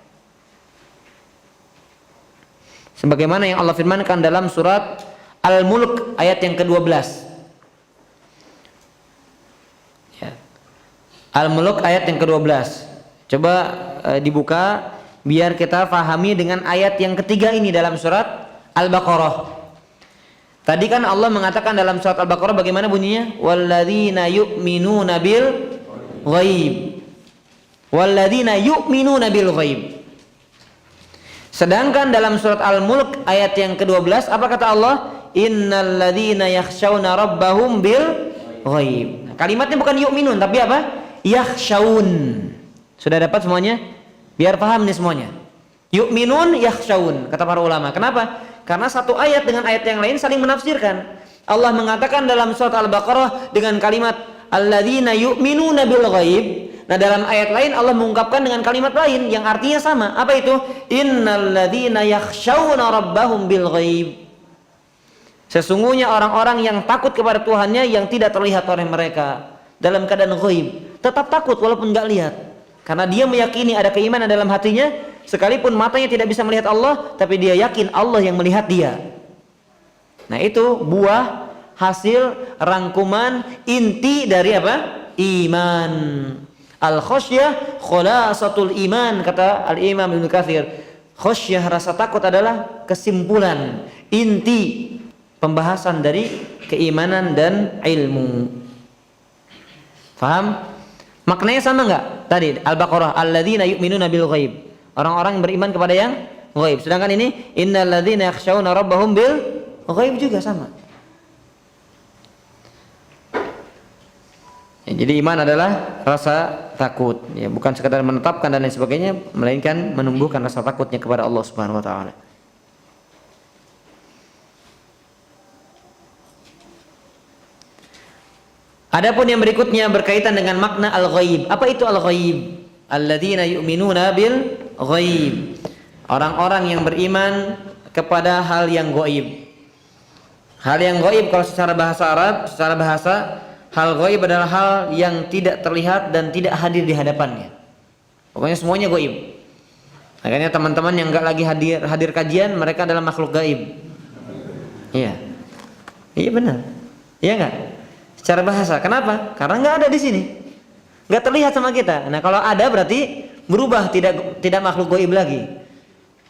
Sebagaimana yang Allah firmankan dalam surat Al-Mulk ayat yang ke-12. Ya. Al-Mulk ayat yang ke-12. Coba dibuka biar kita fahami dengan ayat yang ketiga ini dalam surat Al-Baqarah. Tadi kan Allah mengatakan dalam surat Al-Baqarah bagaimana bunyinya? Walladzina yu'minuna bil ghaib. Walladzina yu'minuna bil ghaib. Sedangkan dalam surat Al-Mulk ayat yang ke-12 apa kata Allah? Innal ladzina yakhshawna rabbahum bil ghaib. Nah, kalimatnya bukan yu'minun tapi apa? Yakhshawun. Sudah dapat semuanya? Biar paham nih semuanya. Yu'minun yakhshawun kata para ulama. Kenapa? Karena satu ayat dengan ayat yang lain saling menafsirkan. Allah mengatakan dalam surat Al-Baqarah dengan kalimat alladzina yu'minuna bil ghaib. Nah, dalam ayat lain Allah mengungkapkan dengan kalimat lain yang artinya sama. Apa itu? Innal ladzina yakhshawna rabbahum bil ghaib. Sesungguhnya orang-orang yang takut kepada Tuhannya yang tidak terlihat oleh mereka dalam keadaan ghaib, tetap takut walaupun enggak lihat. Karena dia meyakini ada keimanan dalam hatinya, sekalipun matanya tidak bisa melihat Allah, tapi dia yakin Allah yang melihat dia. Nah, itu buah hasil rangkuman inti dari apa? Iman. Al-khasyah khulasatul iman kata Al-Imam Ibnu Katsir. Khasyah rasa takut adalah kesimpulan inti pembahasan dari keimanan dan ilmu. Faham? Maknanya sama enggak? Tadi Al-Baqarah alladzina yu'minuna bil ghaib. Orang-orang yang beriman kepada yang ghaib. Sedangkan ini innal ladzina yakhshawna rabbahum bil ghaib juga sama. Ya, jadi iman adalah rasa takut, ya, bukan sekadar menetapkan dan lain sebagainya, melainkan menumbuhkan rasa takutnya kepada Allah Subhanahu wa taala. Adapun yang berikutnya berkaitan dengan makna al-ghaib. Apa itu al-ghaib? Alladzina yu'minuna bil ghaib. Orang-orang yang beriman kepada hal yang ghaib. Hal yang ghaib kalau secara bahasa Arab, secara bahasa hal ghaib adalah hal yang tidak terlihat dan tidak hadir di hadapannya. Pokoknya semuanya ghaib. Makanya teman-teman yang enggak lagi hadir kajian, mereka adalah makhluk gaib. Iya. Iya benar. Iya enggak? Secara bahasa. Kenapa? Karena enggak ada di sini. Enggak terlihat sama kita. Nah, kalau ada berarti berubah, tidak makhluk gaib lagi.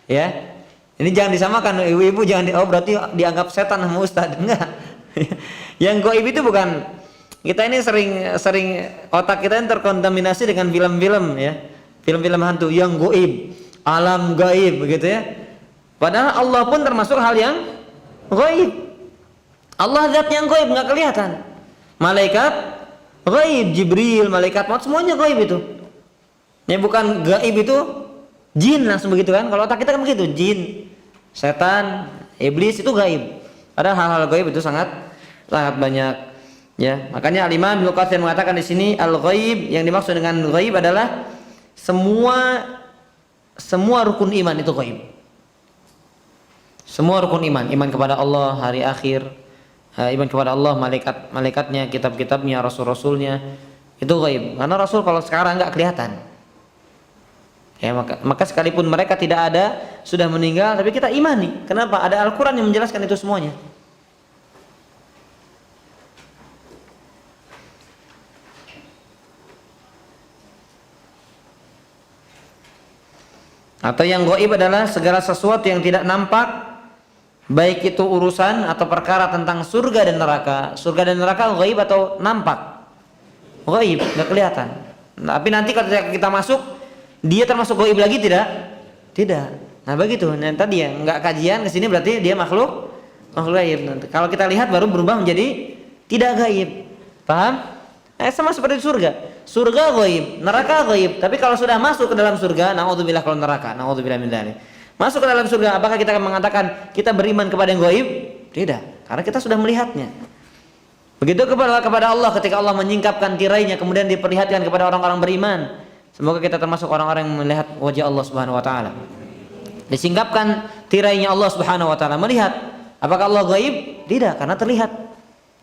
Ya. Ini jangan disamakan ibu-ibu, jangan berarti dianggap setan sama ustaz. Enggak. Yang gaib itu bukan, kita ini sering otak kita yang terkontaminasi dengan film-film, ya, film-film hantu yang gaib, alam gaib begitu ya. Padahal Allah pun termasuk hal yang gaib. Allah zat yang gaib nggak kelihatan. Malaikat gaib, Jibril, malaikat maut semuanya gaib itu. Ya bukan gaib itu jin langsung begitu kan? Kalau otak kita kan begitu, jin, setan, iblis itu gaib. Padahal hal-hal gaib itu sangat banyak. Ya, makanya Al-Imam Ibnu Katsir mengatakan di sini al-ghaib, yang dimaksud dengan ghaib adalah semua rukun iman itu ghaib. Semua rukun iman kepada Allah, hari akhir, iman kepada Allah, malaikatnya, kitab-kitabnya, rasul-rasulnya, itu ghaib. Karena rasul kalau sekarang enggak kelihatan. Ya, maka sekalipun mereka tidak ada, sudah meninggal, tapi kita imani. Kenapa? Ada Al-Qur'an yang menjelaskan itu semuanya. Atau yang gaib adalah segala sesuatu yang tidak nampak, baik itu urusan atau perkara tentang surga dan neraka. Surga dan neraka gaib atau nampak? Gaib, nggak kelihatan. Tapi nanti kalau kita masuk, dia termasuk gaib lagi tidak? Tidak. Nah begitu. Nah, tadi ya nggak kajian ke sini berarti dia makhluk gaib. Nanti kalau kita lihat baru berubah menjadi tidak gaib. Paham? Sama seperti surga. Surga gaib, neraka gaib. Tapi kalau sudah masuk ke dalam surga, naudzubillah kalau neraka, naudzubillah min dzalik. Masuk ke dalam surga, apakah kita akan mengatakan kita beriman kepada yang gaib? Tidak, karena kita sudah melihatnya. Begitu kepada Allah, ketika Allah menyingkapkan tirainya kemudian diperlihatkan kepada orang-orang beriman. Semoga kita termasuk orang-orang yang melihat wajah Allah Subhanahu wa taala. Disingkapkan tirainya Allah Subhanahu wa taala, melihat. Apakah Allah gaib? Tidak, karena terlihat.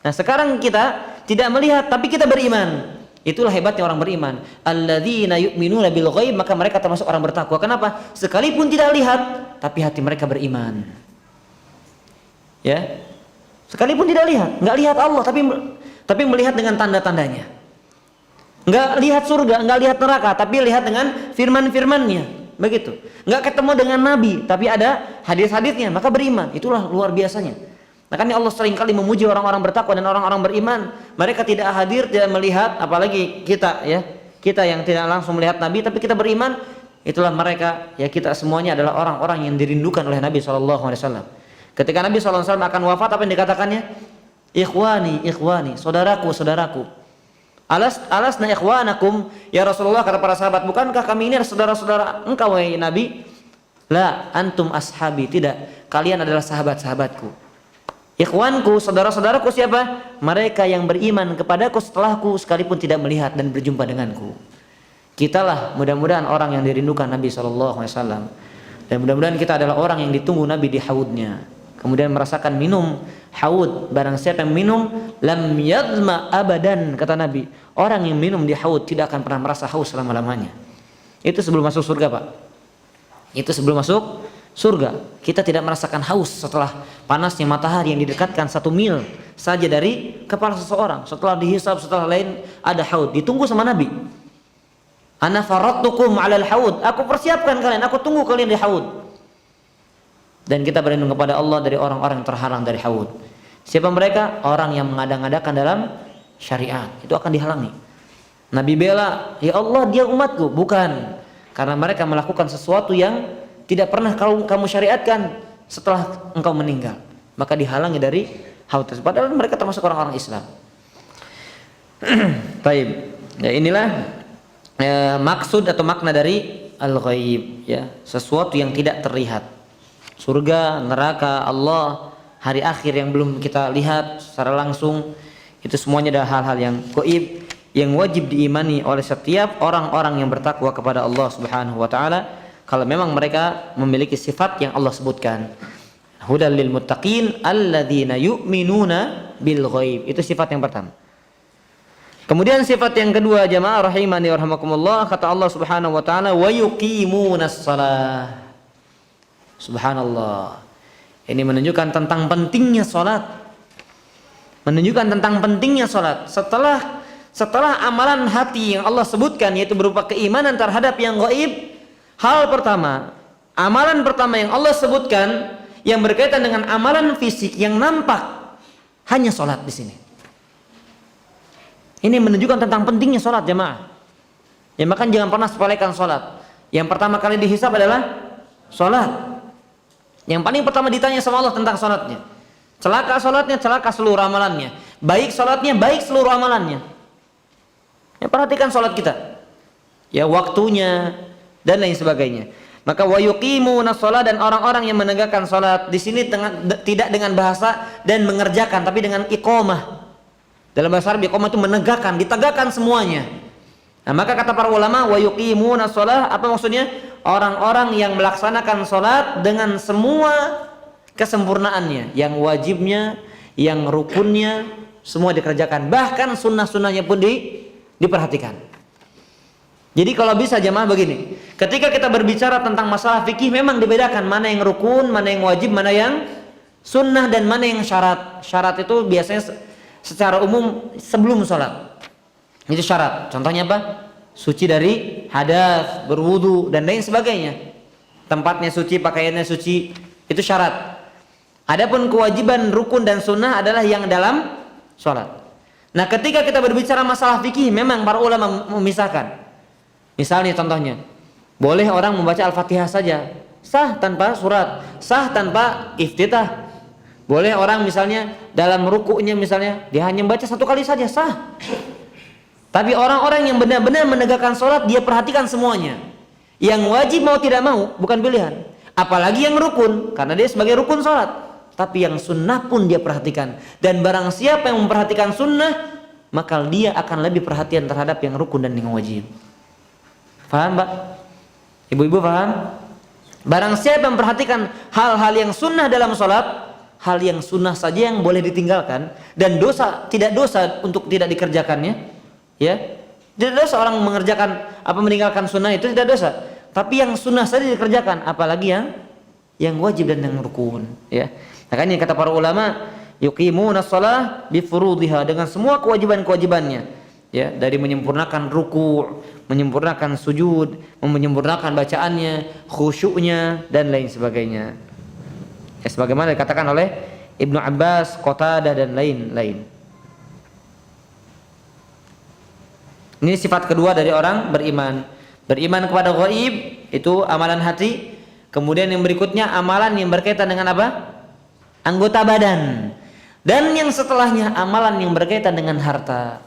Nah, sekarang kita tidak melihat tapi kita beriman. Itulah hebatnya orang beriman. Alladzina yu'minuna bil ghaib, maka mereka termasuk orang bertakwa. Kenapa? Sekalipun tidak lihat, tapi hati mereka beriman. Ya. Sekalipun tidak lihat, enggak lihat Allah, tapi melihat dengan tanda-tandanya. Enggak lihat surga, enggak lihat neraka, tapi lihat dengan firman-firmannya. Begitu. Enggak ketemu dengan nabi, tapi ada hadis-hadisnya, maka beriman. Itulah luar biasanya. Makanya Allah seringkali memuji orang-orang bertakwa dan orang-orang beriman. Mereka tidak hadir, tidak melihat, apalagi kita ya. Kita yang tidak langsung melihat Nabi tapi kita beriman, itulah mereka ya, kita semuanya adalah orang-orang yang dirindukan oleh Nabi SAW. Ketika Nabi SAW akan wafat, apa yang dikatakannya? Ikhwani, ikhwani, saudaraku, saudaraku. Alasna ikhwanakum ya Rasulullah, kata para sahabat, bukankah kami ini adalah saudara-saudara engkau wahai Nabi? La antum ashabi, tidak, kalian adalah sahabat-sahabatku. Ikhwanku, saudara-saudaraku siapa? Mereka yang beriman kepadaku setelahku sekalipun tidak melihat dan berjumpa denganku. Kitalah mudah-mudahan orang yang dirindukan Nabi SAW. Dan mudah-mudahan kita adalah orang yang ditunggu Nabi di haudnya. Kemudian merasakan minum haud. Barang siapa yang minum, lam yadma abadan, kata Nabi. Orang yang minum di haud tidak akan pernah merasa haus selama-lamanya. Itu sebelum masuk surga, Pak. Itu sebelum masuk surga. Kita tidak merasakan haus setelah panasnya matahari yang didekatkan 1 mil saja dari kepala seseorang. Setelah dihisab, setelah lain ada haud. Ditunggu sama Nabi. Ana faradtukum 'alal haud. Aku persiapkan kalian, aku tunggu kalian di haud. Dan kita berlindung kepada Allah dari orang-orang yang terhalang dari haud. Siapa mereka? Orang yang mengada-ngadakan dalam syariat. Itu akan dihalangi. Nabi bela, ya Allah dia umatku. Bukan. Karena mereka melakukan sesuatu yang tidak pernah kamu syariatkan setelah engkau meninggal, maka dihalangi dari haud tersebut. Padahal mereka termasuk orang-orang Islam. Baik, ya inilah maksud atau makna dari al-ghaib, ya, sesuatu yang tidak terlihat. Surga, neraka, Allah, hari akhir yang belum kita lihat secara langsung, itu semuanya adalah hal-hal yang gaib yang wajib diimani oleh setiap orang-orang yang bertakwa kepada Allah Subhanahu wa taala. Kalau memang mereka memiliki sifat yang Allah sebutkan, hudal lil muttaqin alladzina yu'minuna bil ghaib, itu sifat yang pertama. Kemudian sifat yang kedua, jamaah rahimani wa rahimakumullah, kata Allah Subhanahu wa taala, wa yuqimunas shalah. Subhanallah. Ini menunjukkan tentang pentingnya salat. Menunjukkan tentang pentingnya salat. Setelah amalan hati yang Allah sebutkan, yaitu berupa keimanan terhadap yang gaib, hal pertama, amalan pertama yang Allah sebutkan yang berkaitan dengan amalan fisik yang nampak, hanya sholat di sini. Ini menunjukkan tentang pentingnya sholat, jemaah. Ya, maka jangan pernah sepelekan sholat. Yang pertama kali dihisab adalah sholat. Yang paling pertama ditanya sama Allah tentang sholatnya. Celaka sholatnya, celaka seluruh amalannya. Baik sholatnya, baik seluruh amalannya. Ya, perhatikan sholat kita. Ya, waktunya dan lain sebagainya. Maka wa yuqimuna shalah, dan orang-orang yang menegakkan salat di sini tidak dengan bahasa dan mengerjakan, tapi dengan iqamah. Dalam bahasa Arab iqamah itu menegakkan, ditegakkan semuanya. Nah, maka kata para ulama wa yuqimuna shalah, apa maksudnya? Orang-orang yang melaksanakan salat dengan semua kesempurnaannya, yang wajibnya, yang rukunnya, semua dikerjakan. Bahkan sunnah-sunnahnya pun diperhatikan. Jadi kalau bisa jemaah begini, ketika kita berbicara tentang masalah fikih memang dibedakan mana yang rukun, mana yang wajib, mana yang sunnah, dan mana yang syarat. Syarat itu biasanya secara umum sebelum sholat. Itu syarat. Contohnya apa? Suci dari hadas, berwudu, dan lain sebagainya. Tempatnya suci, pakaiannya suci, itu syarat. Adapun kewajiban, rukun, dan sunnah adalah yang dalam sholat. Nah, ketika kita berbicara masalah fikih memang para ulama memisahkan. Misalnya contohnya, boleh orang membaca Al-Fatihah saja, sah tanpa surat, sah tanpa iftitah. Boleh orang misalnya dalam rukuknya misalnya dia hanya membaca 1 kali saja, sah. Tapi orang-orang yang benar-benar menegakkan sholat, dia perhatikan semuanya. Yang wajib mau tidak mau bukan pilihan. Apalagi yang rukun, karena dia sebagai rukun sholat. Tapi yang sunnah pun dia perhatikan. Dan barang siapa yang memperhatikan sunnah, maka dia akan lebih perhatian terhadap yang rukun dan yang wajib. Paham, Pak? Ibu-ibu paham? Barang siapa yang memperhatikan hal-hal yang sunnah dalam sholat, hal yang sunnah saja yang boleh ditinggalkan, dan tidak dosa untuk tidak dikerjakannya, ya, Tidak dosa orang mengerjakan meninggalkan sunnah itu tidak dosa. Tapi yang sunnah saja dikerjakan, apalagi yang wajib dan yang rukun, ya. Makanya kata para ulama, yuqimunas shalah bi furudiha, dengan semua kewajiban-kewajibannya, ya, dari menyempurnakan ruku', menyempurnakan sujud, menyempurnakan bacaannya, khusyuknya dan lain sebagainya. Ya, sebagaimana dikatakan oleh Ibnu Abbas, Qatadah dan lain-lain. Ini sifat kedua dari orang beriman. Beriman kepada ghaib itu amalan hati. Kemudian yang berikutnya amalan yang berkaitan dengan apa? Anggota badan. Dan yang setelahnya amalan yang berkaitan dengan harta.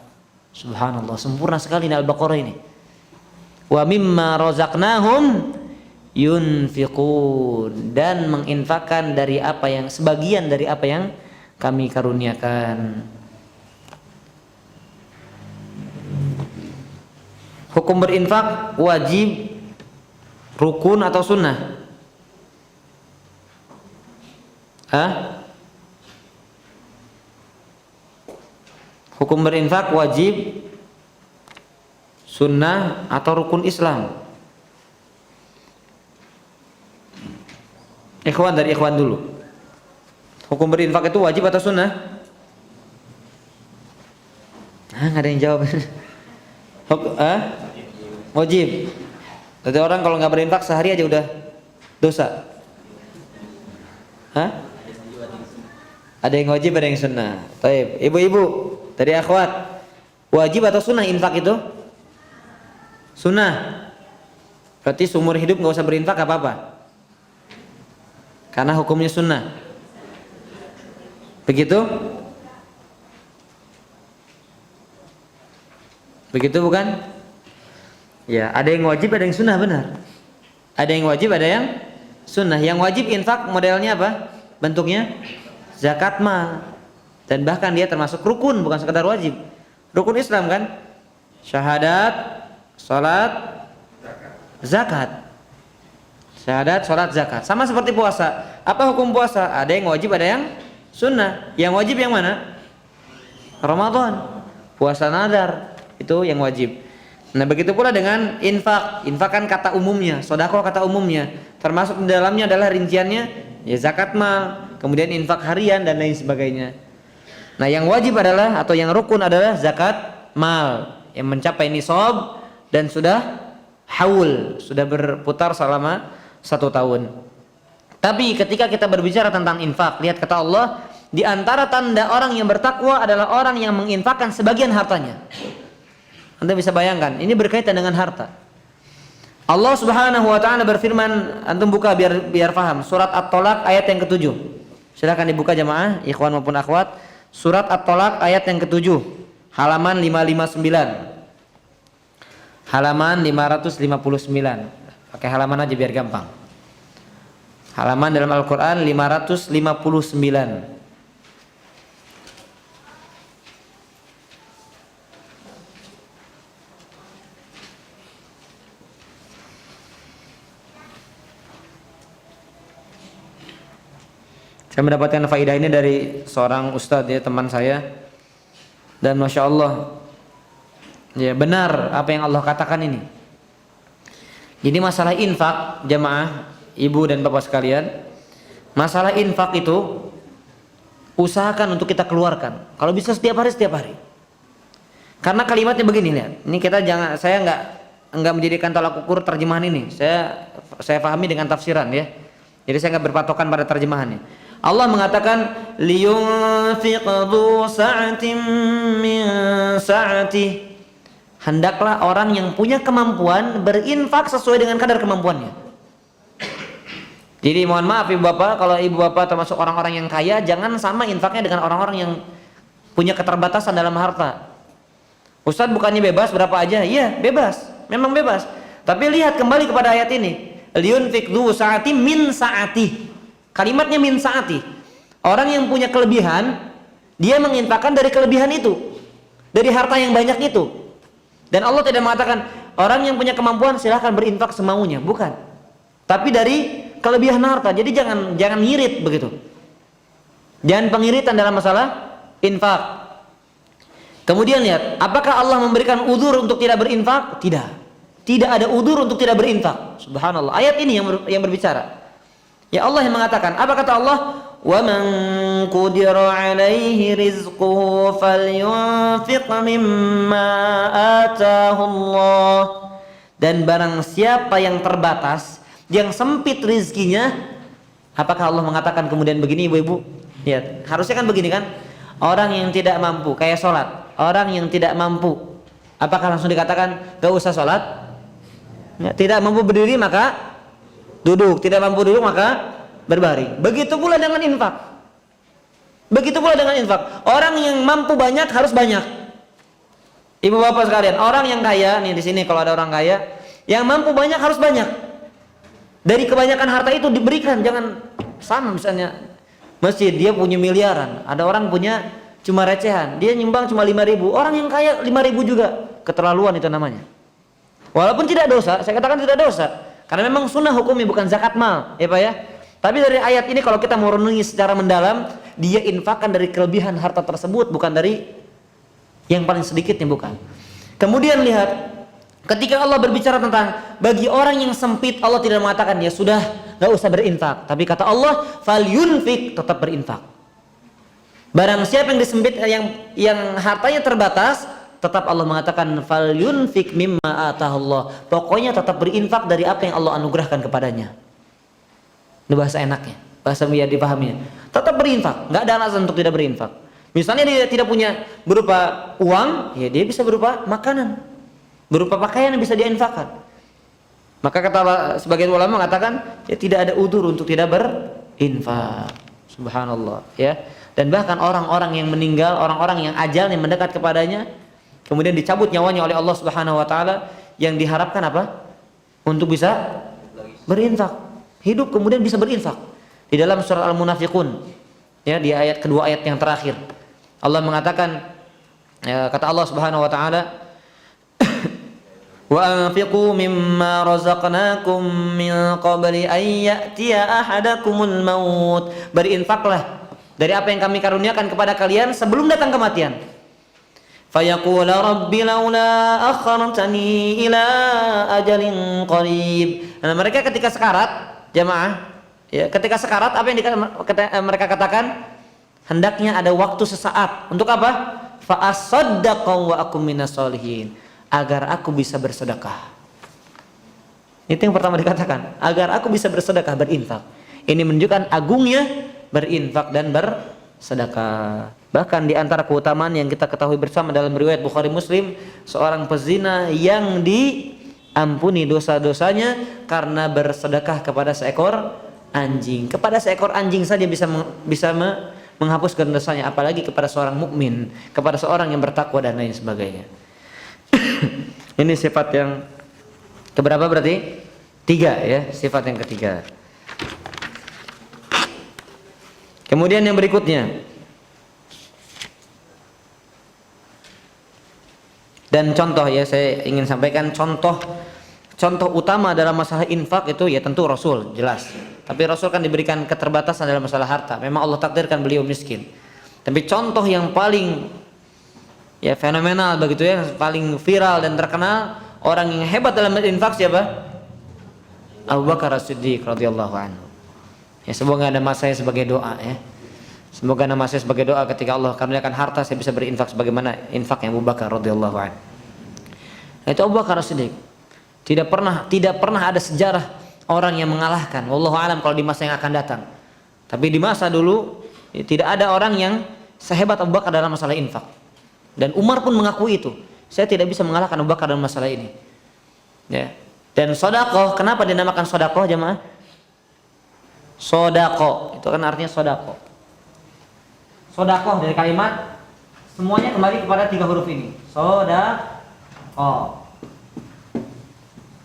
Subhanallah, sempurna sekali Al-Baqarah ini. Wa mimma razaqnahum yunfiqun, dan menginfakkan dari apa yang sebagian dari apa yang kami karuniakan. Hukum berinfak wajib, rukun atau sunnah? Hukum berinfak wajib, sunnah atau rukun Islam? Ikhwan, dari ikhwan dulu. Hukum berinfak itu wajib atau sunnah? Nggak ada yang jawab. Wajib. Jadi orang kalau nggak berinfak sehari aja udah dosa. Ada yang wajib, ada yang sunnah. Baik, ibu-ibu dari akhwat, wajib atau sunnah infak itu? Sunnah. Berarti seumur hidup nggak usah berinfak, apa-apa, karena hukumnya sunnah. Begitu? Begitu bukan? Ya, ada yang wajib, ada yang sunnah, benar. Ada yang wajib, ada yang sunnah. Yang wajib infak modelnya apa? Bentuknya zakat mal. Dan bahkan dia termasuk rukun, bukan sekedar wajib. Rukun Islam kan? Syahadat, salat, zakat. Syahadat, salat, zakat. Sama seperti puasa. Apa hukum puasa? Ada yang wajib, ada yang sunnah. Yang wajib yang mana? Ramadan. Puasa nadar, itu yang wajib. Nah, begitu pula dengan infak. Infak kan kata umumnya, sedekah kata umumnya. Termasuk di dalamnya adalah rinciannya ya zakat mal, kemudian infak harian dan lain sebagainya. Nah, yang wajib adalah atau yang rukun adalah zakat mal yang mencapai nisab dan sudah haul, sudah berputar selama 1 tahun. Tapi ketika kita berbicara tentang infak, lihat kata Allah, di antara tanda orang yang bertakwa adalah orang yang menginfakkan sebagian hartanya. Anda bisa bayangkan, ini berkaitan dengan harta. Allah Subhanahu wa taala berfirman, antum buka biar paham. Surat At-Tolak ayat yang ke-7. Silakan dibuka jamaah, ikhwan maupun akhwat. Surat At-Tolak ayat yang ke-7, halaman 559. Halaman 559. Pakai halaman aja biar gampang. Halaman dalam Al-Qur'an 559. Saya mendapatkan faidah ini dari seorang ustadz, ya, teman saya, dan masya Allah, ya, benar apa yang Allah katakan ini. Jadi masalah infak, jamaah, ibu dan bapak sekalian, masalah infak itu usahakan untuk kita keluarkan. Kalau bisa setiap hari. Karena kalimatnya begini, lihat. Ini kita jangan, saya nggak menjadikan tolak ukur terjemahan ini. Saya pahami dengan tafsiran, ya. Jadi saya nggak berpatokan pada terjemahannya. Allah mengatakan liyunfiq dzu sa'atin min sa'ati. Hendaklah orang yang punya kemampuan berinfak sesuai dengan kadar kemampuannya. Jadi mohon maaf ibu bapak, kalau ibu bapak termasuk orang-orang yang kaya, jangan sama infaknya dengan orang-orang yang punya keterbatasan dalam harta. Ustadz bukannya bebas berapa aja? Iya bebas, memang bebas. Tapi lihat kembali kepada ayat ini, liyunfiq dzu sa'ati min sa'ati. Kalimatnya min sa'ati. Orang yang punya kelebihan, dia menginfakkan dari kelebihan itu, dari harta yang banyak itu. Dan Allah tidak mengatakan orang yang punya kemampuan silahkan berinfak semaunya, bukan. Tapi dari kelebihan harta. Jadi jangan ngirit begitu. Jangan pengiritan dalam masalah infak. Kemudian lihat, apakah Allah memberikan udzur untuk tidak berinfak? Tidak. Tidak ada udzur untuk tidak berinfak. Subhanallah. Ayat ini yang berbicara. Ya Allah yang mengatakan, apa kata Allah? Wa man qudira 'alaihi rizquhu falyunfiq mimma ataahu Allah. Dan barang siapa yang terbatas, yang sempit rizkinya, apakah Allah mengatakan kemudian begini ibu-ibu? Lihat, harusnya kan begini kan? Orang yang tidak mampu, kayak sholat. Orang yang tidak mampu, apakah langsung dikatakan gak usah sholat? Ya, tidak mampu berdiri maka duduk, tidak mampu duduk maka berbaring. Begitu pula dengan infak. Begitu pula dengan infak. Orang yang mampu banyak harus banyak. Ibu bapak sekalian, orang yang kaya nih di sini kalau ada orang kaya, yang mampu banyak harus banyak. Dari kebanyakan harta itu diberikan, jangan sama misalnya masjid dia punya miliaran, ada orang punya cuma recehan, dia nyumbang cuma 5.000, orang yang kaya 5.000 juga, keterlaluan itu namanya. Walaupun tidak dosa, saya katakan tidak dosa, karena memang sunnah hukumnya bukan zakat mal, ya Pak ya. Tapi dari ayat ini kalau kita mau renungi secara mendalam, dia infakkan dari kelebihan harta tersebut, bukan dari yang paling sedikitnya, bukan. Kemudian lihat, ketika Allah berbicara tentang bagi orang yang sempit, Allah tidak mengatakan ya sudah nggak usah berinfak, tapi kata Allah falyunfik, tetap berinfak. Barang siapa yang disempit, yang hartanya terbatas, tetap Allah mengatakan falyunfik mimma atahullah. Pokoknya tetap berinfak dari apa yang Allah anugerahkan kepadanya. Ini bahasa enaknya, bahasa biar dipahaminya. Tetap berinfak, nggak ada alasan untuk tidak berinfak. Misalnya dia tidak punya berupa uang, ya dia bisa berupa makanan, berupa pakaian yang bisa dia infakkan. Maka kata sebagian ulama mengatakan ya tidak ada udzur untuk tidak berinfak. Subhanallah, ya. Dan bahkan orang-orang yang meninggal, orang-orang yang ajalnya mendekat kepadanya, kemudian dicabut nyawanya oleh Allah Subhanahu wa taala, yang diharapkan apa? Untuk bisa berinfak. Hidup kemudian bisa berinfak. Di dalam surah Al-Munafiqun, ya, di ayat kedua, ayat yang terakhir, Allah mengatakan, ya, kata Allah Subhanahu wa taala, wa anfiqu mimma razaqnakum min qabli an ya'tiya ahadakumul maut. Berinfaklah dari apa yang kami karuniakan kepada kalian sebelum datang kematian. Fayaqula rabbi laula akhartani ila ajalin qarib. Nah, mereka ketika sekarat, jamaah, ya, ketika sekarat apa yang mereka katakan? Hendaknya ada waktu sesaat untuk apa? Fa asaddaqu wa akum minas solihin, agar aku bisa bersedekah. Itu yang pertama dikatakan, agar aku bisa bersedekah, berinfak. Ini menunjukkan agungnya berinfak dan bersedekah. Bahkan di antara keutamaan yang kita ketahui bersama dalam riwayat Bukhari Muslim, seorang pezina yang diampuni dosa-dosanya karena bersedekah kepada seekor anjing. Kepada seekor anjing saja bisa menghapuskan dosanya, apalagi kepada seorang mukmin, kepada seorang yang bertakwa dan lain sebagainya. Ini sifat yang keberapa berarti? 3 ya, sifat yang ketiga. Kemudian yang berikutnya, dan contoh ya, saya ingin sampaikan contoh utama dalam masalah infak itu ya tentu Rasul, jelas. Tapi Rasul kan diberikan keterbatasan dalam masalah harta. Memang Allah takdirkan beliau miskin. Tapi contoh yang paling ya fenomenal begitu ya, paling viral dan terkenal, orang yang hebat dalam berinfak siapa? Abu Bakar As-Siddiq radhiyallahu anhu. Ya, semoga nama saya sebagai doa ya. Semoga nama saya sebagai doa ketika Allah karuniakan harta, saya bisa berinfak sebagaimana infaknya Abu Bakar radhiyallahu anhu. Itu Abu Bakar As-Siddiq. Tidak pernah ada sejarah orang yang mengalahkan. Wallahu alam kalau di masa yang akan datang. Tapi di masa dulu ya, tidak ada orang yang sehebat Abu Bakar dalam masalah infak. Dan Umar pun mengakui itu. Saya tidak bisa mengalahkan Abu Bakar dalam masalah ini. Ya. Dan sedekah, kenapa dinamakan sedekah jemaah? Sedekah itu kan artinya sedekah. Sedekah dari kalimat semuanya kembali kepada 3 huruf ini. Sedekah.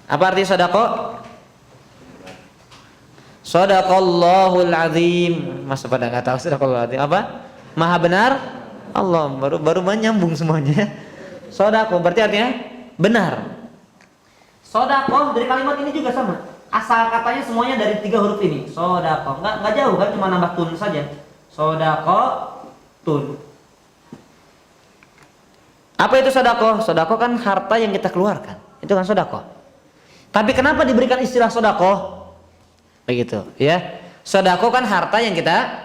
Apa arti sedekah? Sadaqallahul azim. Masa pada enggak tahu sadaqallahul azim apa? Maha benar Allah. Baru menyambung semuanya. Sedekah berarti artinya benar. Sedekah dari kalimat ini juga sama. Asal katanya semuanya dari 3 huruf ini. Sedekah. Enggak jauh kan, cuma nambah tun saja. Sedekah tun. Apa itu sedekah? Sedekah kan harta yang kita keluarkan. Itu kan sedekah. Tapi kenapa diberikan istilah sedekah? Begitu, ya. Sedekah kan harta yang kita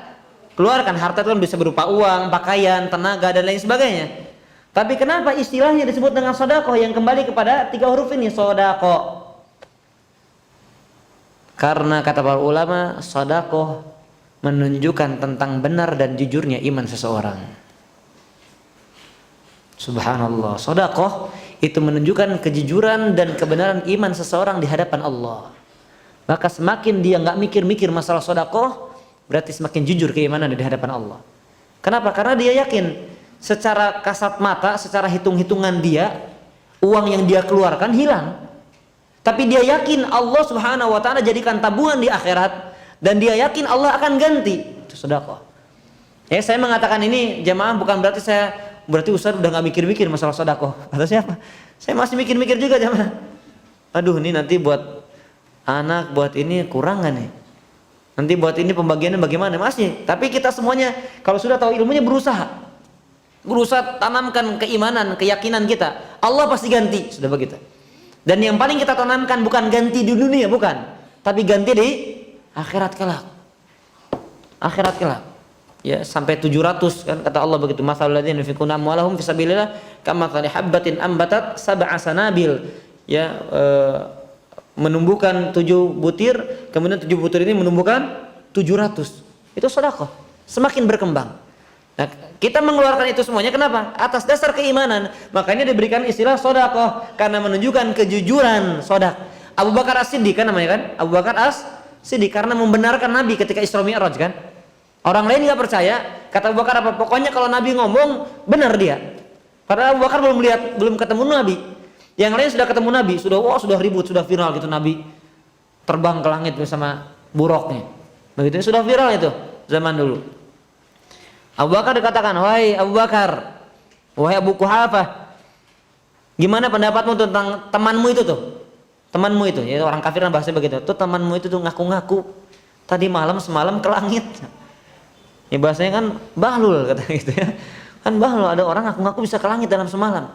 keluarkan. Harta itu kan bisa berupa uang, pakaian, tenaga dan lain sebagainya. Tapi kenapa istilahnya disebut dengan sedekah yang kembali kepada 3 huruf ini, sedekah? Karena kata para ulama, sedekah menunjukkan tentang benar dan jujurnya iman seseorang. Subhanallah, sedekah itu menunjukkan kejujuran dan kebenaran iman seseorang di hadapan Allah. Maka semakin dia nggak mikir-mikir masalah sedekah, berarti semakin jujur keimanan di hadapan Allah. Kenapa? Karena dia yakin secara kasat mata, secara hitung-hitungan dia, uang yang dia keluarkan hilang. Tapi dia yakin Allah Subhanahu wa taala jadikan tabungan di akhirat dan dia yakin Allah akan ganti. Itu sedekah. Ya, saya mengatakan ini jemaah bukan berarti Ustaz udah nggak mikir-mikir masalah sedekah. Kata siapa? Saya masih mikir-mikir juga jemaah. Aduh, ini nanti buat anak, buat ini kurang nggak nih? Nanti buat ini pembagiannya bagaimana? Masih. Tapi kita semuanya kalau sudah tahu ilmunya berusaha tanamkan keimanan, keyakinan kita. Allah pasti ganti, sudah begitu. Dan yang paling kita tanamkan bukan ganti di dunia, bukan, tapi ganti di akhirat kelak. Akhirat kelak. Ya, sampai 700 kan kata Allah begitu. Masalul ladzina yunfiquna amwalahum fisabilillah kamathali habbatin ambatat sab'a sanabil. Ya, menumbuhkan 7 butir, kemudian 7 butir ini menumbuhkan 700. Itu sedekah. Semakin berkembang. Nah, kita mengeluarkan itu semuanya kenapa? Atas dasar keimanan. Makanya diberikan istilah sedekah karena menunjukkan kejujuran sedekah. Abu Bakar As-Siddiq kan namanya kan? Abu Bakar As-Siddiq karena membenarkan Nabi ketika Isra Mi'raj kan? Orang lain nggak percaya, kata Abu Bakar apa? Pokoknya kalau Nabi ngomong benar dia. Padahal Abu Bakar belum ketemu Nabi. Yang lain sudah ketemu Nabi, sudah ribut, sudah viral gitu Nabi terbang ke langit bersama buruknya. Begitu sudah viral itu zaman dulu. Abu Bakar dikatakan, wahai Abu Bakar, wahai Abu Quhafah, gimana pendapatmu tentang temanmu itu tuh? Temanmu itu, ya orang kafir kan bahasanya begitu. Tuh temanmu itu tuh ngaku-ngaku tadi semalam ke langit. Ya bahasanya kan bahlul kata gitu ya. Kan bahlul, ada orang ngaku-ngaku bisa ke langit dalam semalam.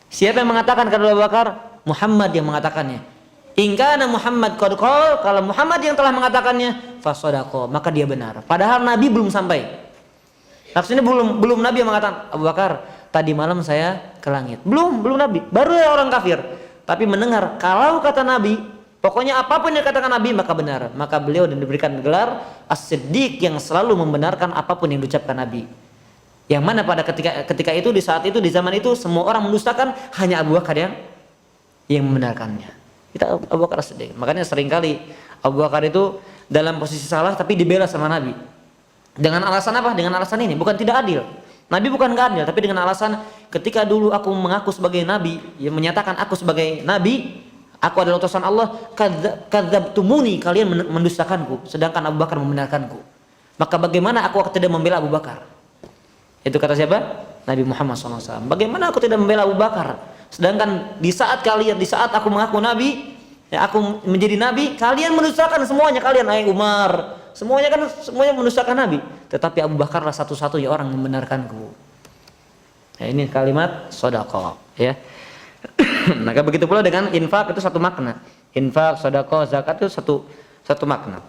Siapa yang mengatakan? Kata Abu Bakar, Muhammad yang mengatakannya. In kana Muhammad qad qala, kalau Muhammad yang telah mengatakannya, fa shadaqa, maka dia benar. Padahal Nabi belum sampai. Maksudnya belum Nabi yang mengatakan, Abu Bakar, tadi malam saya ke langit. Belum Nabi, baru ya orang kafir. Tapi mendengar kalau kata Nabi, pokoknya apapun yang katakan Nabi maka benar. Maka beliau diberikan gelar As-Siddiq yang selalu membenarkan apapun yang diucapkan Nabi. Yang mana pada ketika itu, di saat itu, di zaman itu semua orang mendustakan, hanya Abu Bakar yang membenarkannya. Kita Abu Bakar As-Siddiq. Makanya seringkali Abu Bakar itu dalam posisi salah tapi dibela sama Nabi. Dengan alasan apa? Dengan alasan ini, bukan tidak adil. Nabi bukan gak adil, tapi dengan alasan ketika dulu aku mengaku sebagai Nabi, yang menyatakan aku sebagai Nabi, aku adalah utusan Allah, kadzabtumuni, kalian mendustakanku, sedangkan Abu Bakar membenarkanku. Maka bagaimana aku tidak membela Abu Bakar? Itu kata siapa? Nabi Muhammad SAW. Bagaimana aku tidak membela Abu Bakar? Sedangkan di saat aku mengaku Nabi, ya aku menjadi Nabi, kalian mendustakan semuanya, kalian, Umar, semuanya mendustakan Nabi. Tetapi Abu Bakarlah satu-satunya orang yang membenarkanku. Nah, ini kalimat sedekah, ya. Maka begitu pula dengan infak, itu satu makna. Infak, sedekah, zakat itu satu makna.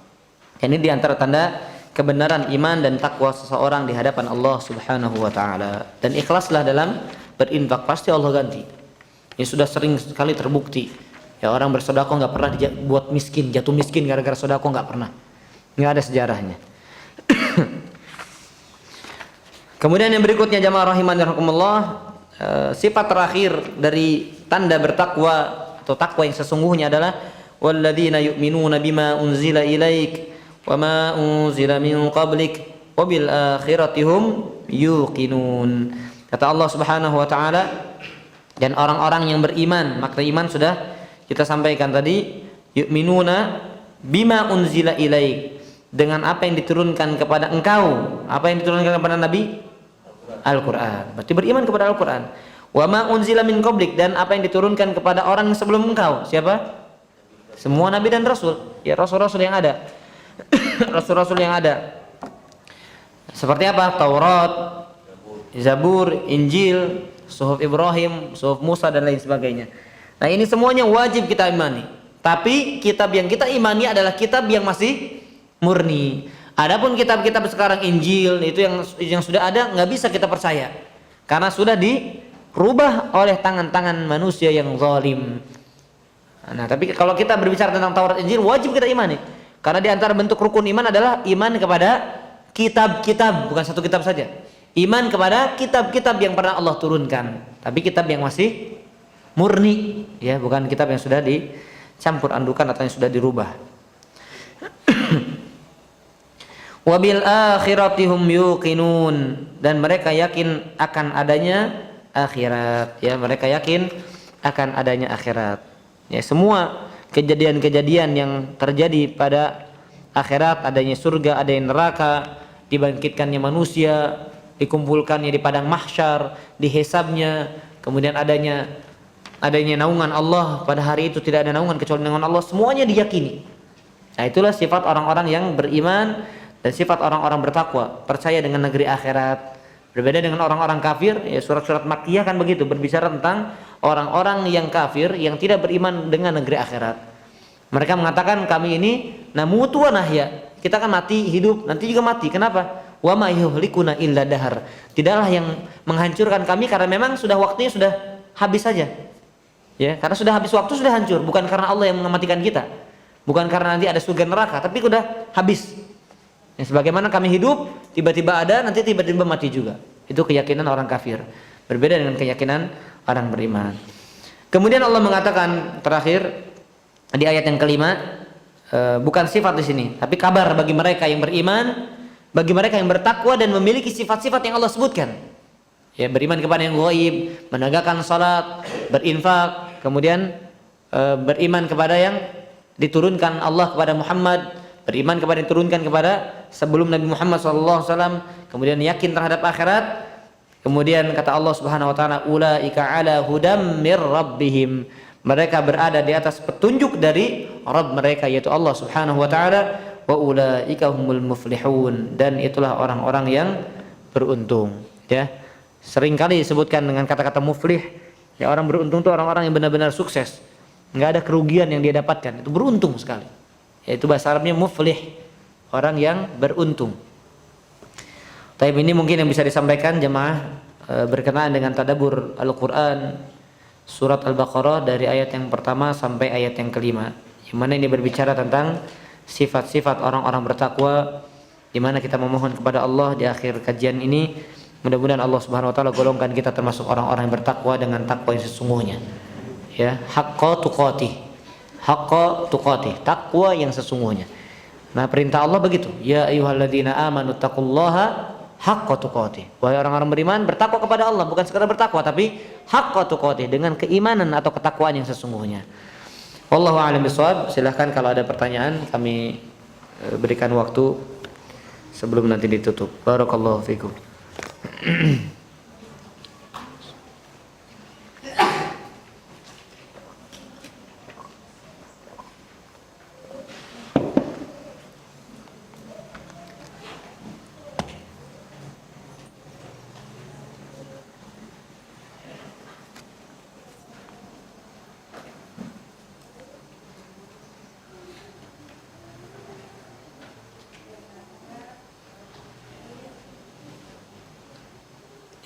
Ini diantara tanda kebenaran iman dan takwa seseorang di hadapan Allah Subhanahu wa taala. Dan ikhlaslah dalam berinfak, pasti Allah ganti. Ini sudah sering sekali terbukti. Ya, orang bersedekah nggak pernah buat miskin, jatuh miskin gara-gara sedekah, nggak pernah. Nggak ada sejarahnya. Kemudian yang berikutnya jamaah rahimani rahimakumullah, sifat terakhir dari tanda bertakwa atau takwa yang sesungguhnya adalah walladzina yu'minuna bima unzila ilaik wa ma unzila min qablik wa bil akhirati hum yuqinun. Kata Allah Subhanahu wa taala, dan orang-orang yang beriman, makna iman sudah kita sampaikan tadi, yu'minuna bima unzila ilaik, dengan apa yang diturunkan kepada engkau. Apa yang diturunkan kepada Nabi? Al-Quran. Berarti beriman kepada Al-Quran. Wa ma unzila min qablik, dan apa yang diturunkan kepada orang sebelum engkau. Siapa? Semua Nabi dan Rasul. Ya, Rasul-Rasul yang ada. Rasul-Rasul yang ada. Seperti apa? Taurat, Zabur, Injil, suhuf Ibrahim, suhuf Musa dan lain sebagainya. Nah, ini semuanya wajib kita imani. Tapi kitab yang kita imani adalah kitab yang masih murni. Adapun kitab-kitab sekarang Injil itu yang sudah ada nggak bisa kita percaya karena sudah dirubah oleh tangan-tangan manusia yang zalim. Nah, tapi kalau kita berbicara tentang Taurat Injil wajib kita imani karena di antara bentuk rukun iman adalah iman kepada kitab-kitab, bukan satu kitab saja. Iman kepada kitab-kitab yang pernah Allah turunkan, tapi kitab yang masih murni, ya, bukan kitab yang sudah dicampur adukan atau yang sudah dirubah. Wabil akhirati hum yuqinun, dan mereka yakin akan adanya akhirat, ya, mereka yakin akan adanya akhirat. Ya, semua kejadian-kejadian yang terjadi pada akhirat, adanya surga, adanya neraka, dibangkitkannya manusia, dikumpulkannya di padang mahsyar, dihisabnya, kemudian adanya naungan Allah, pada hari itu tidak ada naungan kecuali naungan Allah, semuanya diyakini. Nah, itulah sifat orang-orang yang beriman dan sifat orang-orang bertakwa, percaya dengan negeri akhirat. Berbeda dengan orang-orang kafir, ya, surat-surat Makkiyah kan begitu, berbicara tentang orang-orang yang kafir yang tidak beriman dengan negeri akhirat. Mereka mengatakan kami ini namutu wa nahya, kita kan mati, hidup, nanti juga mati. Kenapa? Wa ma yuhlikuna illa dahar. Tidaklah yang menghancurkan kami karena memang sudah waktunya sudah habis saja. Ya, karena sudah habis waktu, sudah hancur, bukan karena Allah yang mematikan kita. Bukan karena nanti ada surga neraka, tapi sudah habis. Ya, sebagaimana kami hidup, tiba-tiba ada, nanti tiba-tiba mati juga. Itu keyakinan orang kafir. Berbeda dengan keyakinan orang beriman. Kemudian Allah mengatakan terakhir di ayat yang kelima, bukan sifat di sini, tapi kabar bagi mereka yang beriman, bagi mereka yang bertakwa dan memiliki sifat-sifat yang Allah sebutkan. Ya, beriman kepada yang gaib, menegakkan salat, berinfak, kemudian beriman kepada yang diturunkan Allah kepada Muhammad, beriman kepada yang diturunkan kepada sebelum Nabi Muhammad SAW, kemudian yakin terhadap akhirat. Kemudian kata Allah Subhanahu wa taala, ulaika ala hudam mir rabbihim, mereka berada di atas petunjuk dari Rabb mereka, yaitu Allah Subhanahu wa taala, wa ulaika humul muflihun, dan itulah orang-orang yang beruntung. Ya, seringkali disebutkan dengan kata-kata muflih. Ya, orang beruntung itu orang-orang yang benar-benar sukses, nggak ada kerugian yang dia dapatkan, itu beruntung sekali. Yaitu bahasa Arabnya muflih, orang yang beruntung. Tapi ini mungkin yang bisa disampaikan jemaah berkenaan dengan tadabbur Al-Quran surat Al-Baqarah dari ayat yang pertama sampai ayat yang kelima, yang mana ini berbicara tentang sifat-sifat orang-orang bertakwa, di mana kita memohon kepada Allah di akhir kajian ini, mudah-mudahan Allah Subhanahu wa taala golongkan kita termasuk orang-orang yang bertakwa dengan takwa yang sesungguhnya. Ya, haqqa tuqatih, haqqa tuqatih, takwa yang sesungguhnya. Nah, perintah Allah begitu, ya ayyuhalladzina amanu taqullaha haqqa tuqatih. Wahai orang-orang beriman, bertakwa kepada Allah, bukan sekadar bertakwa tapi haqqa tuqatih, dengan keimanan atau ketakwaan yang sesungguhnya. Wallahu a'lam bishawab. Silahkan kalau ada pertanyaan, kami berikan waktu sebelum nanti ditutup. Barakallahu fikum.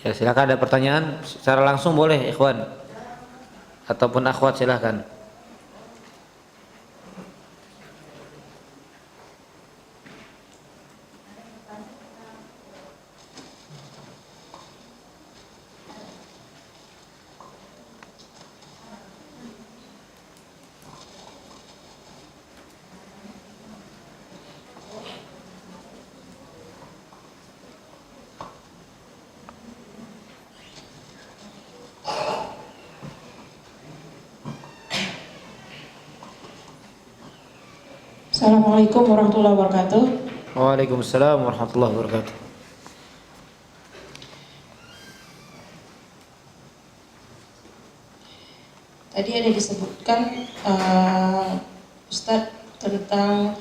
Ya, silakan ada pertanyaan secara langsung boleh ikhwan ataupun akhwat, silakan. Assalamualaikum warahmatullahi wabarakatuh. Waalaikumsalam warahmatullahi wabarakatuh. Tadi ada disebutkan Ustadz tentang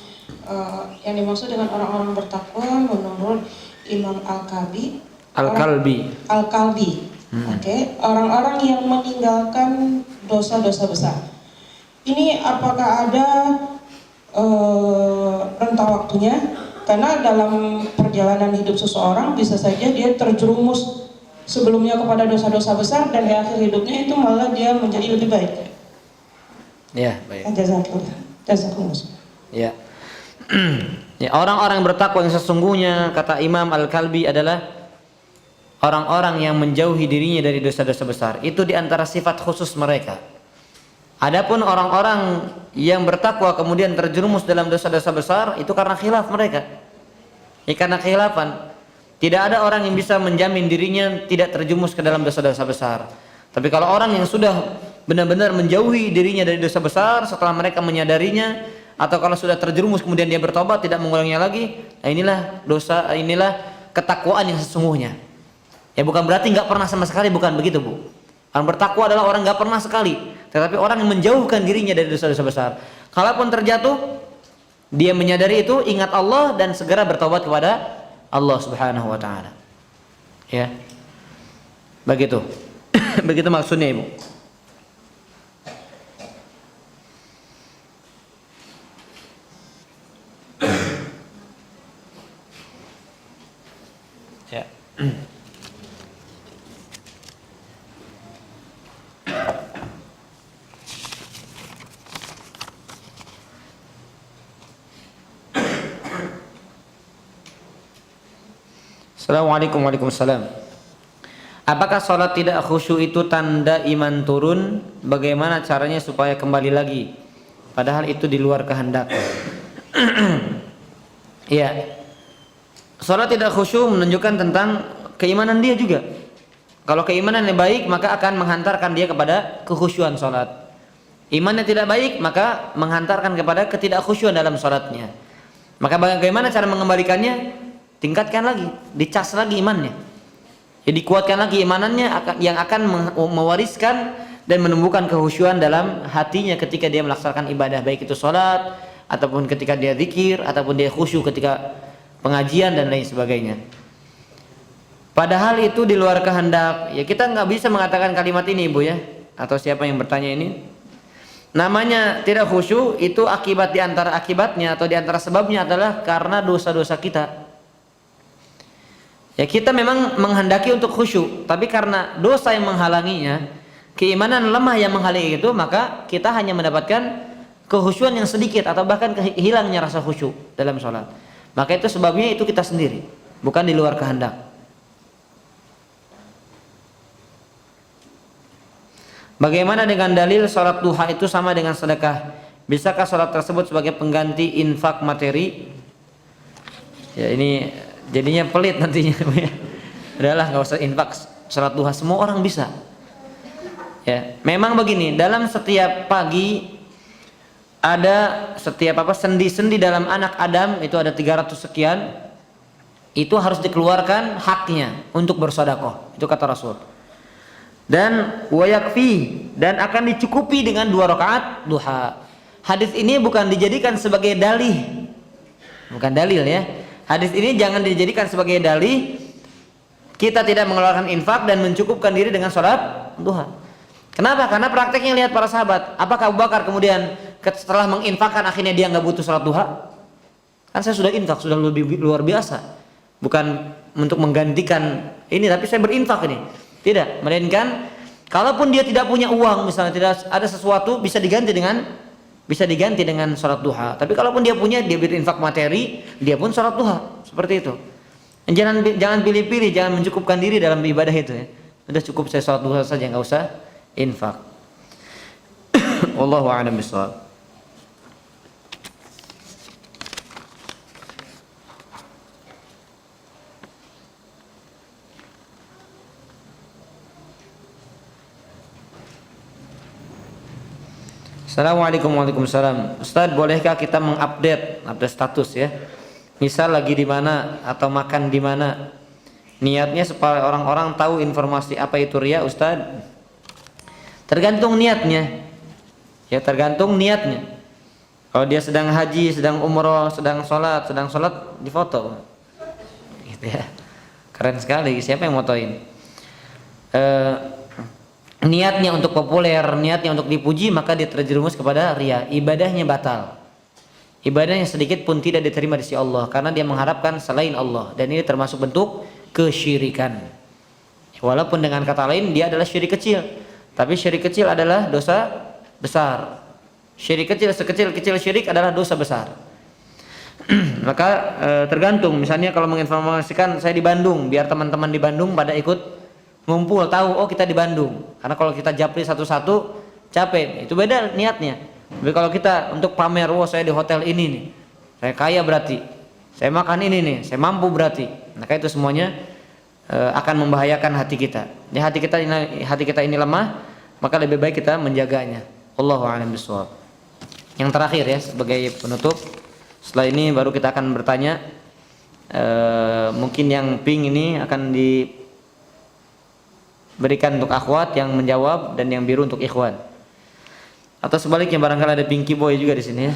yang dimaksud dengan orang-orang bertakwa menurut Imam Al-Kalbi. Al-Kalbi. Al-Kalbi. Oke, orang-orang yang meninggalkan dosa-dosa besar. Ini apakah ada rentang waktunya? Karena dalam perjalanan hidup seseorang bisa saja dia terjerumus sebelumnya kepada dosa-dosa besar dan di akhir hidupnya itu malah dia menjadi lebih baik. Ya, baik. Jazakumullah. Ya. Ya, orang-orang yang bertakwa yang sesungguhnya, kata Imam Al-Kalbi, adalah orang-orang yang menjauhi dirinya dari dosa-dosa besar. Itu diantara sifat khusus mereka. Adapun orang-orang yang bertakwa kemudian terjerumus dalam dosa-dosa besar, itu karena khilaf mereka. Ya, karena khilafan. Tidak ada orang yang bisa menjamin dirinya tidak terjerumus ke dalam dosa-dosa besar. Tapi kalau orang yang sudah benar-benar menjauhi dirinya dari dosa besar setelah mereka menyadarinya, atau kalau sudah terjerumus kemudian dia bertobat tidak mengulanginya lagi, nah inilah ketakwaan yang sesungguhnya. Ya, bukan berarti nggak pernah sama sekali, bukan begitu, Bu. Orang bertakwa adalah orang nggak pernah sekali, tetapi orang yang menjauhkan dirinya dari dosa-dosa besar. Kalaupun terjatuh, dia menyadari itu, ingat Allah dan segera bertobat kepada Allah Subhanahu wa taala. Ya. Begitu. Begitu maksudnya, Ibu. Ya. Assalamualaikum warahmatullahi wabarakatuh. Apakah sholat tidak khusyuk itu tanda iman turun? Bagaimana caranya supaya kembali lagi? Padahal itu di luar kehendak. Ya, sholat tidak khusyuk menunjukkan tentang keimanan dia juga. Kalau keimanannya baik, maka akan menghantarkan dia kepada kekhusyuan sholat. Imannya tidak baik, maka menghantarkan kepada ketidakkhusyuan dalam sholatnya. Maka bagaimana cara mengembalikannya? Tingkatkan lagi, dicas lagi imannya. Jadi kuatkan lagi imanannya yang akan mewariskan dan menumbuhkan kekhusyuan dalam hatinya ketika dia melaksanakan ibadah, baik itu sholat ataupun ketika dia zikir ataupun dia khusyuk ketika pengajian dan lain sebagainya. Padahal itu di luar kehendak. Ya, kita nggak bisa mengatakan kalimat ini, Ibu, ya, atau siapa yang bertanya ini. Namanya tidak khusyuk itu akibat, di antara akibatnya atau di antara sebabnya adalah karena dosa-dosa kita. Ya, kita memang menghendaki untuk khusyuk, tapi karena dosa yang menghalanginya, keimanan lemah yang menghalangi itu, maka kita hanya mendapatkan kekhusyuan yang sedikit atau bahkan hilangnya rasa khusyuk dalam sholat. Maka itu sebabnya itu kita sendiri, bukan di luar kehendak. Bagaimana dengan dalil sholat duha itu sama dengan sedekah? Bisakah sholat tersebut sebagai pengganti infak materi? Ya, ini jadinya pelit nantinya. Udahlah, nggak usah infak sholat duha, semua orang bisa. Ya, memang begini, dalam setiap pagi ada sendi-sendi dalam anak Adam itu ada 300 sekian, itu harus dikeluarkan haknya untuk bersedekah, itu kata Rasul. Dan wayakfi, dan akan dicukupi dengan 2 rakaat duha. Hadis ini bukan dijadikan sebagai dalih, bukan dalil, ya. Hadis ini jangan dijadikan sebagai dalih kita tidak mengeluarkan infak dan mencukupkan diri dengan sholat duha. Kenapa? Karena prakteknya lihat para sahabat. Apakah Abu Bakar kemudian setelah menginfakkan akhirnya dia nggak butuh sholat duha? Kan saya sudah infak, sudah lebih luar biasa. Bukan untuk menggantikan ini, tapi saya berinfak ini. Tidak, melainkan kalaupun dia tidak punya uang, misalnya tidak ada sesuatu, bisa diganti dengan sholat duha. Tapi kalaupun dia punya, dia berinfak materi, dia pun sholat duha. Seperti itu. Jangan pilih-pilih, jangan mencukupkan diri dalam ibadah itu, ya. Sudah cukup saya sholat duha saja, nggak usah infak. Wallahu a'lam bishawab. Assalamualaikum warahmatullahi wabarakatuh. Ustaz, bolehkah kita update status, ya? Misal lagi di mana atau makan di mana. Niatnya supaya orang-orang tahu informasi apa itu riya, Ustaz. Tergantung niatnya. Ya, tergantung niatnya. Kalau dia sedang haji, sedang umroh, sedang sholat difoto. Gitu, ya. Keren sekali, siapa yang motoin? niatnya untuk populer, niatnya untuk dipuji, maka dia terjerumus kepada riya, ibadahnya batal. Ibadahnya sedikit pun tidak diterima di sisi Allah karena dia mengharapkan selain Allah, dan ini termasuk bentuk kesyirikan. Walaupun dengan kata lain dia adalah syirik kecil, tapi syirik kecil adalah dosa besar. Syirik kecil sekecil-kecil syirik adalah dosa besar. Maka tergantung, misalnya kalau menginformasikan saya di Bandung, biar teman-teman di Bandung pada ikut ngumpul, tahu oh kita di Bandung. Karena kalau kita japri satu-satu capek, itu beda niatnya. Tapi kalau kita untuk pamer, wah saya di hotel ini nih, saya kaya berarti, saya makan ini nih, saya mampu berarti, maka itu semuanya akan membahayakan hati kita. Ya, hati kita ini lemah, maka lebih baik kita menjaganya. Allahu a'lam bishawab. Yang terakhir ya sebagai penutup, setelah ini baru kita akan bertanya. Mungkin yang pink ini akan diberikan untuk akhwat yang menjawab, dan yang biru untuk ikhwan. Atau sebaliknya, barangkali ada pinky boy juga di sini ya.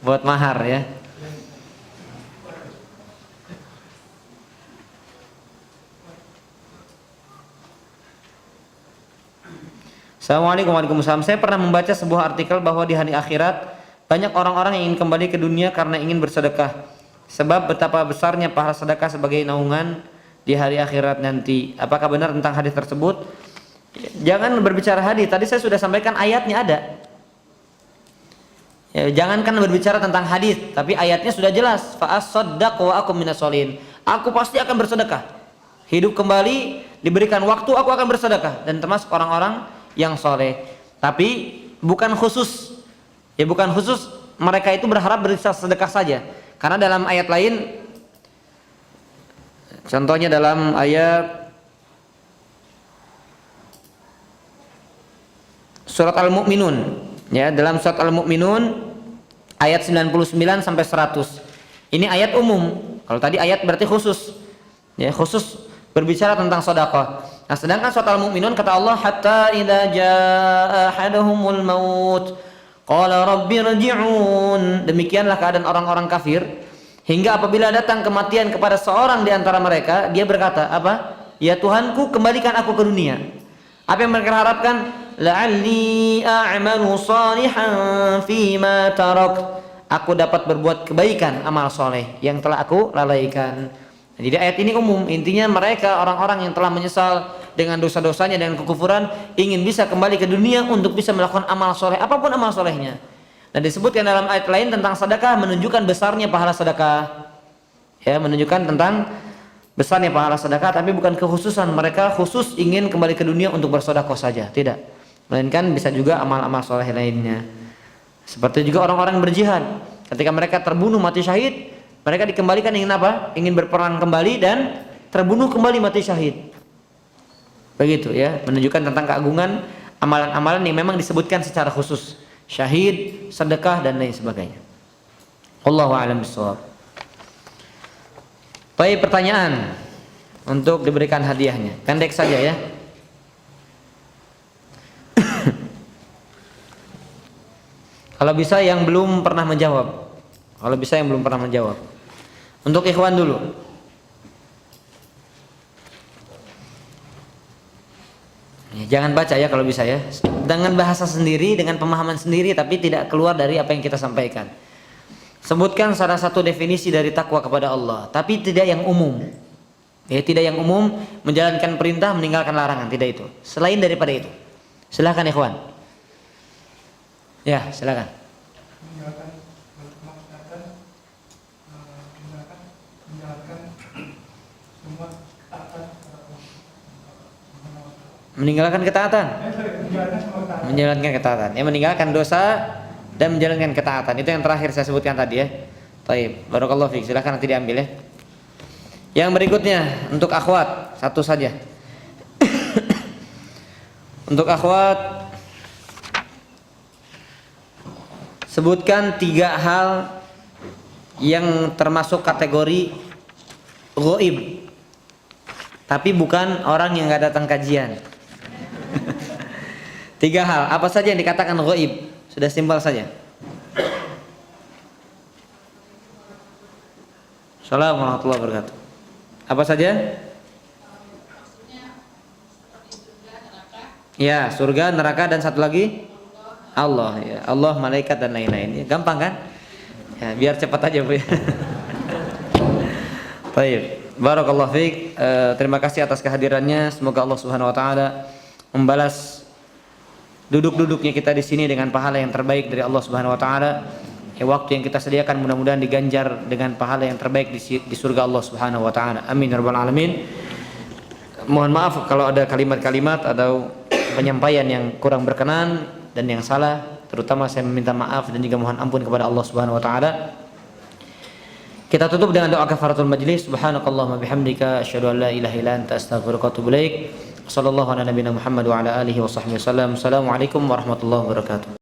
Buat mahar ya. Assalamualaikum warahmatullahi wabarakatuh. Saya pernah membaca sebuah artikel bahwa di hari akhirat banyak orang-orang yang ingin kembali ke dunia karena ingin bersedekah. Sebab betapa besarnya pahala sedekah sebagai naungan di hari akhirat nanti. Apakah benar tentang hadis tersebut? Jangan berbicara hadis. Tadi saya sudah sampaikan ayatnya ada. Ya, jangankan berbicara tentang hadis, tapi ayatnya sudah jelas. Fa'as-saddaq wa akum minasolihin. Aku pasti akan bersedekah. Hidup kembali, diberikan waktu, aku akan bersedekah, dan termasuk orang-orang yang soleh. Tapi bukan khusus, ya bukan khusus mereka itu berharap bersedekah saja. Karena dalam ayat lain, contohnya dalam ayat Surat Al-Mu'minun, ya, dalam Surat Al-Mu'minun ayat 99 sampai 100. Ini ayat umum. Kalau tadi ayat berarti khusus. Ya, khusus berbicara tentang sedekah. Nah, sedangkan Surat Al-Mu'minun kata Allah, hatta idza jaa ahaduhumul maut qala rabbi irji'un. Demikianlah keadaan orang-orang kafir hingga apabila datang kematian kepada seorang di antara mereka, dia berkata, apa? Ya Tuhanku, kembalikan aku ke dunia. Apa yang mereka harapkan? La'alli a'malu salihan fima tarak. Aku dapat berbuat kebaikan, amal soleh yang telah aku lalaikan. Jadi ayat ini umum. Intinya mereka orang-orang yang telah menyesal dengan dosa-dosanya dan kekufuran, ingin bisa kembali ke dunia untuk bisa melakukan amal soleh, apapun amal solehnya. Dan disebutkan dalam ayat lain tentang sedekah, menunjukkan besarnya pahala sedekah. Ya, menunjukkan tentang besarnya pahala sedekah, tapi bukan kekhususan mereka khusus ingin kembali ke dunia untuk bersedekah saja, tidak. Melainkan bisa juga amal-amal soleh lainnya. Seperti juga orang-orang berjihad, ketika mereka terbunuh mati syahid, mereka dikembalikan ingin apa? Ingin berperang kembali dan terbunuh kembali mati syahid. Begitu ya, menunjukkan tentang keagungan amalan-amalan yang memang disebutkan secara khusus, syahid, sedekah dan lain sebagainya. Allahu a'lam bishawab. Baik, pertanyaan untuk diberikan hadiahnya. Pendek saja ya. Kalau bisa yang belum pernah menjawab. Kalau bisa yang belum pernah menjawab. Untuk ikhwan dulu. Ya, jangan baca ya kalau bisa ya. Dengan bahasa sendiri, dengan pemahaman sendiri, tapi tidak keluar dari apa yang kita sampaikan. Sebutkan salah satu definisi dari takwa kepada Allah, tapi tidak yang umum. Ya, tidak yang umum, menjalankan perintah, meninggalkan larangan, tidak itu. Selain daripada itu. Silahkan ikhwan. Ya, silakan. Meninggalkan ketaatan. Menjalankan ketaatan. Ya, meninggalkan dosa dan menjalankan ketaatan. Itu yang terakhir saya sebutkan tadi ya. Baik, barakallahu fiik. Silakan nanti diambil ya. Yang berikutnya untuk akhwat, satu saja. Untuk akhwat, sebutkan 3 hal yang termasuk kategori ghaib, tapi bukan orang yang nggak datang kajian. 3 hal, apa saja yang dikatakan ghaib? Sudah simpel saja. Assalamualaikum warahmatullahi wabarakatuh. Apa saja? Ya, surga, neraka dan satu lagi Allah ya. Allah, malaikat dan lain-lain. Ya, gampang kan? Ya, biar cepat aja Bu ya. Baik. Barakallahu fiik. Terima kasih atas kehadirannya. Semoga Allah Subhanahu wa taala membalas duduk-duduknya kita di sini dengan pahala yang terbaik dari Allah Subhanahu wa taala. Waktu yang kita sediakan mudah-mudahan diganjar dengan pahala yang terbaik di surga Allah Subhanahu wa taala. Amin ya rabbal alamin. Mohon maaf kalau ada kalimat-kalimat atau penyampaian yang kurang berkenan dan yang salah, terutama saya meminta maaf dan juga mohon ampun kepada Allah Subhanahu wa taala. Kita tutup dengan doa kafaratul majlis. Subhanakallahumma bihamdika asyhadu an la ilaha illa anta astaghfiruka wa atubu ilaik. Sallallahu ala nabiyina Muhammad wa ala alihi wa sahbihi wasallam. Assalamualaikum warahmatullahi wabarakatuh.